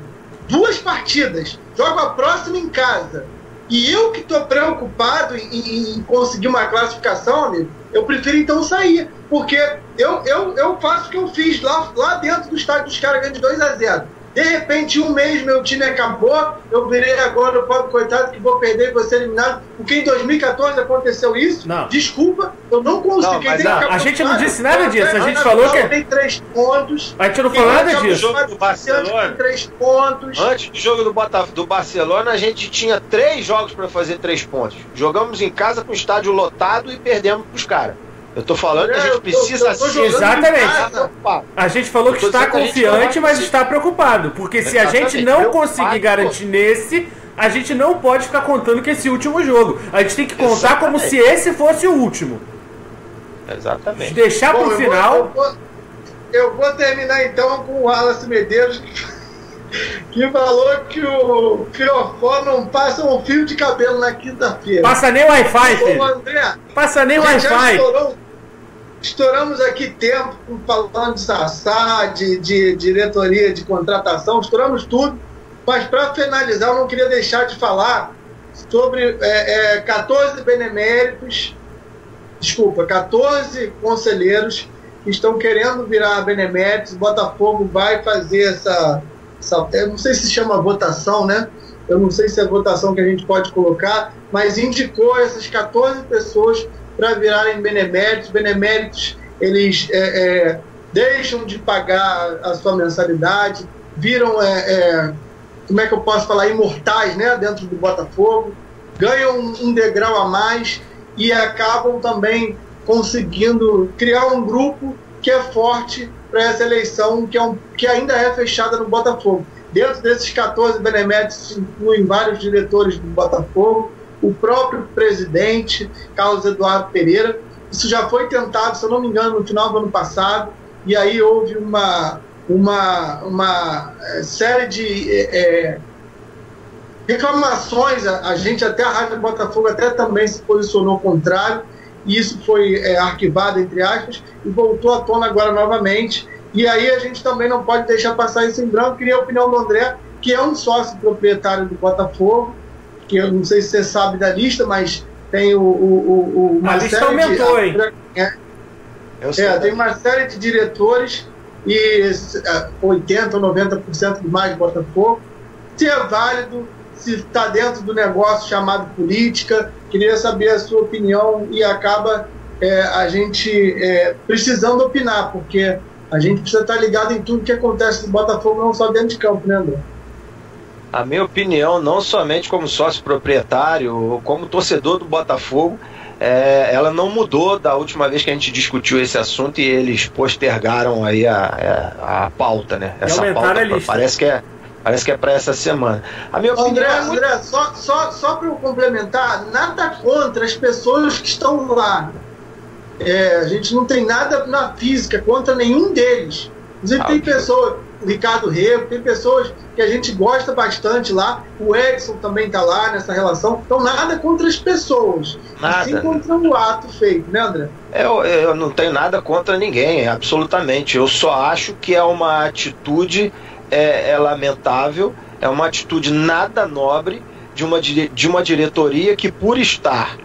2 partidas, jogo a próxima em casa, e eu que estou preocupado em conseguir uma classificação, amigo, eu prefiro então sair, porque eu faço o que eu fiz lá dentro do estádio dos caras ganhando de 2-0. De repente, um mês meu time acabou, eu virei agora o pobre coitado que vou perder e vou ser eliminado. Porque em 2014 aconteceu isso. Não. Desculpa, eu não consegui. A gente não disse nada disso, a gente falou que... Tem 3 pontos. A gente não falou nada disso. Jogo do Barcelona, 3 pontos. Antes do jogo do Barcelona, a gente tinha 3 jogos para fazer 3 pontos. Jogamos em casa com o estádio lotado e perdemos pros caras. Eu tô falando que a gente precisa... Exatamente. A gente falou que está confiante, mas está preocupado. Porque se a gente não conseguir garantir nesse, a gente não pode ficar contando que esse último jogo. A gente tem que contar como se esse fosse o último. Exatamente. Deixar pro final... Eu vou terminar então com o Wallace Medeiros, que falou que o Fiofó não passa um fio de cabelo na quinta-feira. Passa nem Wi-Fi, filho. André, passa nem Wi-Fi. Estouramos aqui tempo falando de Sassá, de diretoria de contratação, estouramos tudo, mas para finalizar eu não queria deixar de falar sobre 14 beneméritos, 14 conselheiros que estão querendo virar beneméritos. O Botafogo vai fazer eu não sei se chama votação, né? Eu não sei se é votação que a gente pode colocar, mas indicou essas 14 pessoas para virarem beneméritos. Beneméritos, eles deixam de pagar a sua mensalidade, viram, como é que eu posso falar, imortais, né, dentro do Botafogo, ganham um degrau a mais e acabam também conseguindo criar um grupo que é forte para essa eleição, que ainda é fechada no Botafogo. Dentro desses 14 beneméritos se incluem vários diretores do Botafogo, o próprio presidente, Carlos Eduardo Pereira. Isso já foi tentado, se eu não me engano, no final do ano passado, e aí houve uma série de reclamações. A gente, até a Rádio Botafogo, até também se posicionou contrário, e isso foi arquivado, entre aspas, e voltou à tona agora novamente. E aí a gente também não pode deixar passar isso em branco. Queria a opinião do André, que é um sócio proprietário do Botafogo, que eu não sei se você sabe da lista, mas tem a lista aumentou, hein? Tem uma série de diretores e 80% ou 90% do mais do Botafogo. Se é válido, se está dentro do negócio chamado política. Queria saber a sua opinião, e acaba a gente precisando opinar, porque a gente precisa estar ligado em tudo que acontece no Botafogo, não só dentro de campo, né, André? A minha opinião, não somente como sócio proprietário, como torcedor do Botafogo, ela não mudou da última vez que a gente discutiu esse assunto e eles postergaram aí a pauta, né? Essa pauta parece que é para essa semana. A minha opinião André, só para eu complementar, nada contra as pessoas que estão lá. A gente não tem nada na física contra nenhum deles. Inclusive tem pessoas, o Ricardo Rego, tem pessoas que a gente gosta bastante lá, o Edson também está lá nessa relação. Então nada contra as pessoas, nada, sim contra o ato feito, né, André? Eu não tenho nada contra ninguém, absolutamente. Eu só acho que é uma atitude lamentável, é uma atitude nada nobre de uma diretoria que, por estar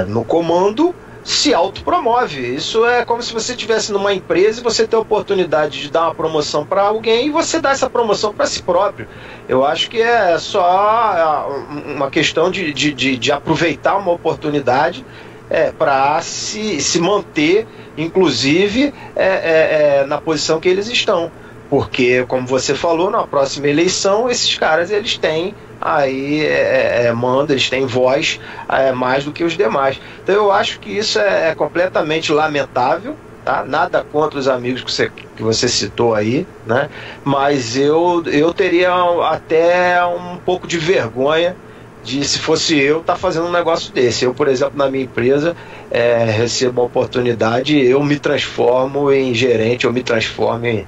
no comando, se autopromove. Isso é como se você estivesse numa empresa e você tem a oportunidade de dar uma promoção para alguém e você dá essa promoção para si próprio. Eu acho que é só uma questão de aproveitar uma oportunidade para se manter, inclusive, na posição que eles estão. Porque, como você falou, na próxima eleição, esses caras, eles têm aí, eles têm voz mais do que os demais. Então eu acho que isso é completamente lamentável, tá? Nada contra os amigos que você citou aí, né? Mas eu teria até um pouco de vergonha de, se fosse eu, estar fazendo um negócio desse. Eu, por exemplo, na minha empresa, recebo uma oportunidade, eu me transformo em gerente, eu me transformo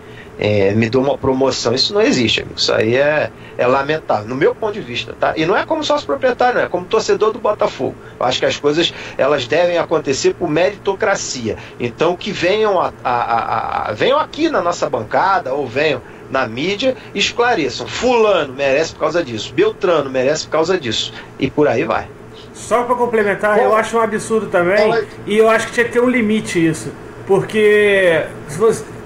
me dou uma promoção. Isso não existe, amigo. Isso aí é lamentável, no meu ponto de vista, tá? E não é como sócio proprietário, não é como torcedor do Botafogo. Eu acho que as coisas, elas devem acontecer por meritocracia. Então que venham venham aqui na nossa bancada, ou venham na mídia, esclareçam. Fulano merece por causa disso, Beltrano merece por causa disso, e por aí vai. Só para complementar, eu acho um absurdo também, e eu acho que tinha que ter um limite isso, porque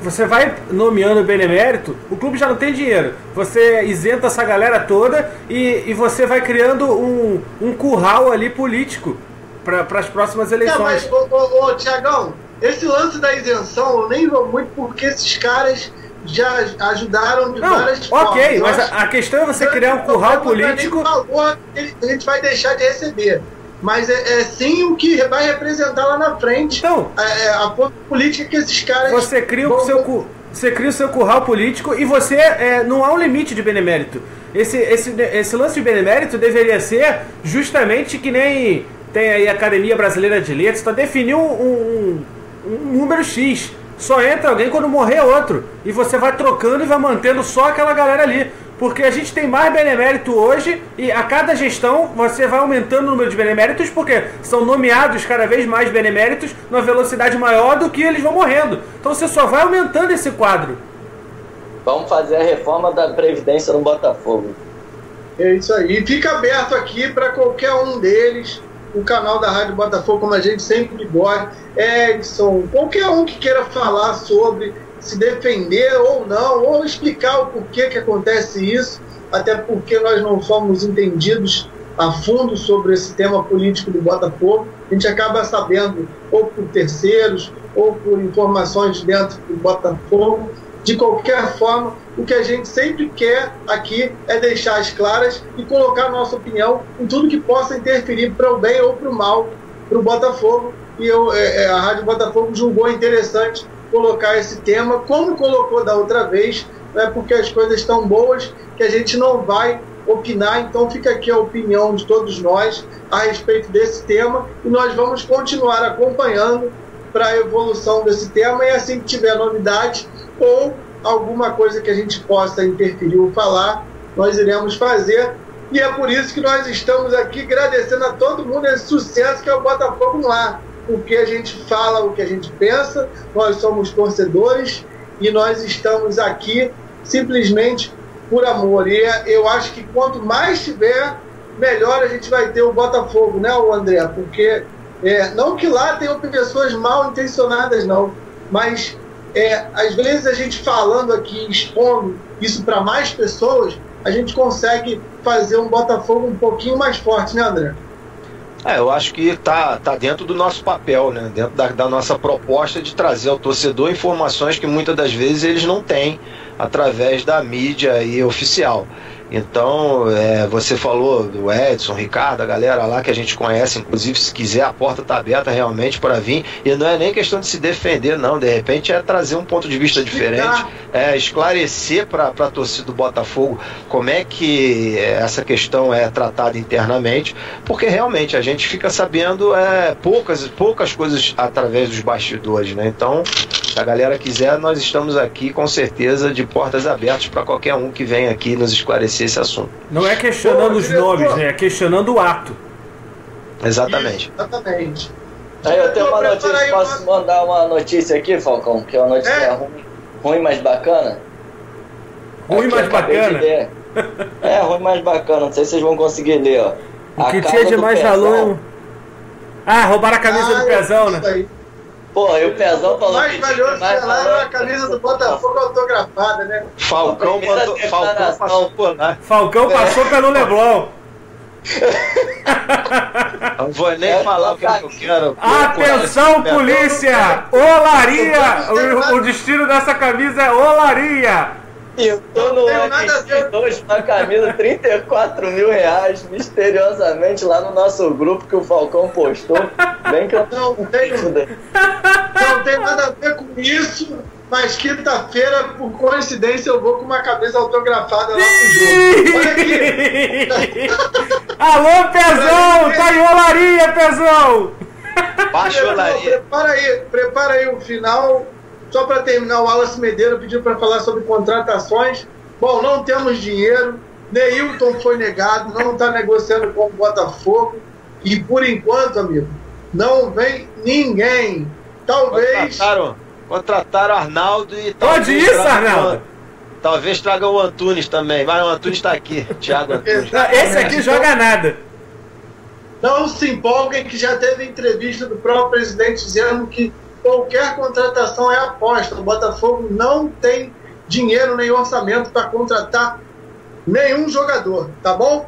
você vai nomeando benemérito, o clube já não tem dinheiro, você isenta essa galera toda e você vai criando um curral ali político para as próximas eleições. Mas, Tiagão, esse lance da isenção eu nem vou muito, porque esses caras já ajudaram de várias formas. Ok, mas a questão é você criar um curral político. A gente vai deixar de receber. Mas é sim o que vai representar lá na frente. Então, a ponta política que esses caras. Você cria o seu curral político e você não há um limite de benemérito. Esse lance de benemérito deveria ser justamente que nem tem aí a Academia Brasileira de Letras, para definir um número X. Só entra alguém quando morrer outro. E você vai trocando e vai mantendo só aquela galera ali. Porque a gente tem mais benemérito hoje e a cada gestão você vai aumentando o número de beneméritos, porque são nomeados cada vez mais beneméritos numa velocidade maior do que eles vão morrendo. Então você só vai aumentando esse quadro. Vamos fazer a reforma da Previdência no Botafogo. É isso aí. E fica aberto aqui para qualquer um deles. O canal da Rádio Botafogo, como a gente sempre gosta, Edson, qualquer um que queira falar sobre, se defender ou não, ou explicar o porquê que acontece isso, até porque nós não somos entendidos a fundo sobre esse tema político do Botafogo. A gente acaba sabendo ou por terceiros, ou por informações dentro do Botafogo. De qualquer forma, o que a gente sempre quer aqui é deixar as claras e colocar a nossa opinião em tudo que possa interferir para o bem ou para o mal para o Botafogo. E a Rádio Botafogo julgou interessante colocar esse tema, como colocou da outra vez, né, porque as coisas estão boas que a gente não vai opinar. Então fica aqui a opinião de todos nós a respeito desse tema e nós vamos continuar acompanhando para a evolução desse tema, e assim que tiver novidade ou alguma coisa que a gente possa interferir ou falar, nós iremos fazer. E é por isso que nós estamos aqui agradecendo a todo mundo esse sucesso que é o Botafogo no Ar, porque a gente fala o que a gente pensa, nós somos torcedores e nós estamos aqui simplesmente por amor. E eu acho que quanto mais tiver, melhor a gente vai ter o Botafogo, né, André? Porque não que lá tenham pessoas mal intencionadas, não, mas às vezes a gente falando aqui, expondo isso para mais pessoas, a gente consegue fazer um Botafogo um pouquinho mais forte, né, André? Eu acho que tá dentro do nosso papel, né? Dentro da nossa proposta de trazer ao torcedor informações que muitas das vezes eles não têm através da mídia e oficial. Então, você falou do Edson, Ricardo, a galera lá que a gente conhece, inclusive, se quiser, a porta está aberta realmente para vir, e não é nem questão de se defender, não, de repente é trazer um ponto de vista diferente, esclarecer para a torcida do Botafogo como é que essa questão é tratada internamente, porque realmente a gente fica sabendo poucas coisas através dos bastidores, né? Então, se a galera quiser, nós estamos aqui com certeza de portas abertas para qualquer um que venha aqui nos esclarecer esse assunto. Não é questionando os nomes, né? É questionando o ato. Exatamente. Exatamente. Aí eu tenho uma notícia, posso mandar uma notícia aqui, Falcão? Que é uma notícia ruim, mas bacana. Ruim, mas bacana? Ruim, mas bacana. Não sei se vocês vão conseguir ler, ó. O que tinha de mais valor... roubaram a camisa do Pezão, né? Porra, e o Pezão falou mais que valioso era a camisa do Botafogo autografada, né? Falcão passou por lá. Falcão passou pelo Leblon. Não vou nem falar o que eu quero. Atenção, polícia! Olaria! O destino dessa camisa é Olaria! Pintou no OLX2 uma camisa, R$34 mil, misteriosamente lá no nosso grupo que o Falcão postou. Bem que eu não tem nada a ver com isso, mas quinta-feira, por coincidência, eu vou com uma camisa autografada lá pro jogo. Olha aqui! Alô, Pezão! Tá em Olaria, Pezão! Baixa Olaria. Prepara aí o final Só para terminar, o Wallace Medeiro pediu para falar sobre contratações. Bom, não temos dinheiro. Neilton foi negado, não está negociando com o Botafogo. E por enquanto, amigo, não vem ninguém. Talvez. Contrataram Arnaldo e. Pode isso, Arnaldo? Talvez tragam o Antunes também. Mas o Antunes está aqui, Thiago Antunes. Esse aqui joga nada. Não se empolguem, que já teve entrevista do próprio presidente dizendo que qualquer contratação é aposta. O Botafogo não tem dinheiro nem orçamento para contratar nenhum jogador, tá bom?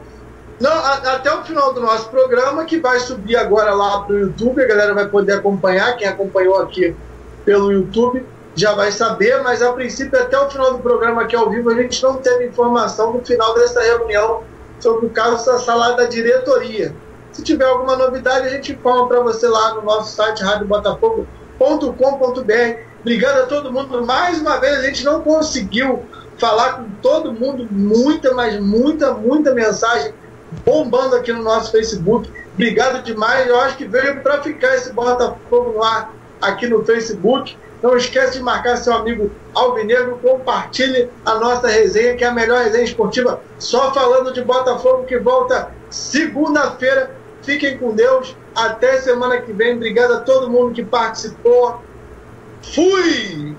Não, até o final do nosso programa, que vai subir agora lá para o YouTube, a galera vai poder acompanhar, quem acompanhou aqui pelo YouTube já vai saber, mas a princípio até o final do programa aqui ao vivo a gente não teve informação no final dessa reunião sobre o caso Sassá lá da diretoria. Se tiver alguma novidade, a gente informa para você lá no nosso site radiobotafogo.com.br. Obrigado a todo mundo. Mais uma vez, a gente não conseguiu falar com todo mundo. Muita mensagem bombando aqui no nosso Facebook. Obrigado demais. Eu acho que veio para ficar esse Botafogo no ar aqui no Facebook. Não esquece de marcar seu amigo Alvinegro. Compartilhe a nossa resenha, que é a melhor resenha esportiva. Só falando de Botafogo, que volta segunda-feira. Fiquem com Deus. Até semana que vem. Obrigado a todo mundo que participou. Fui!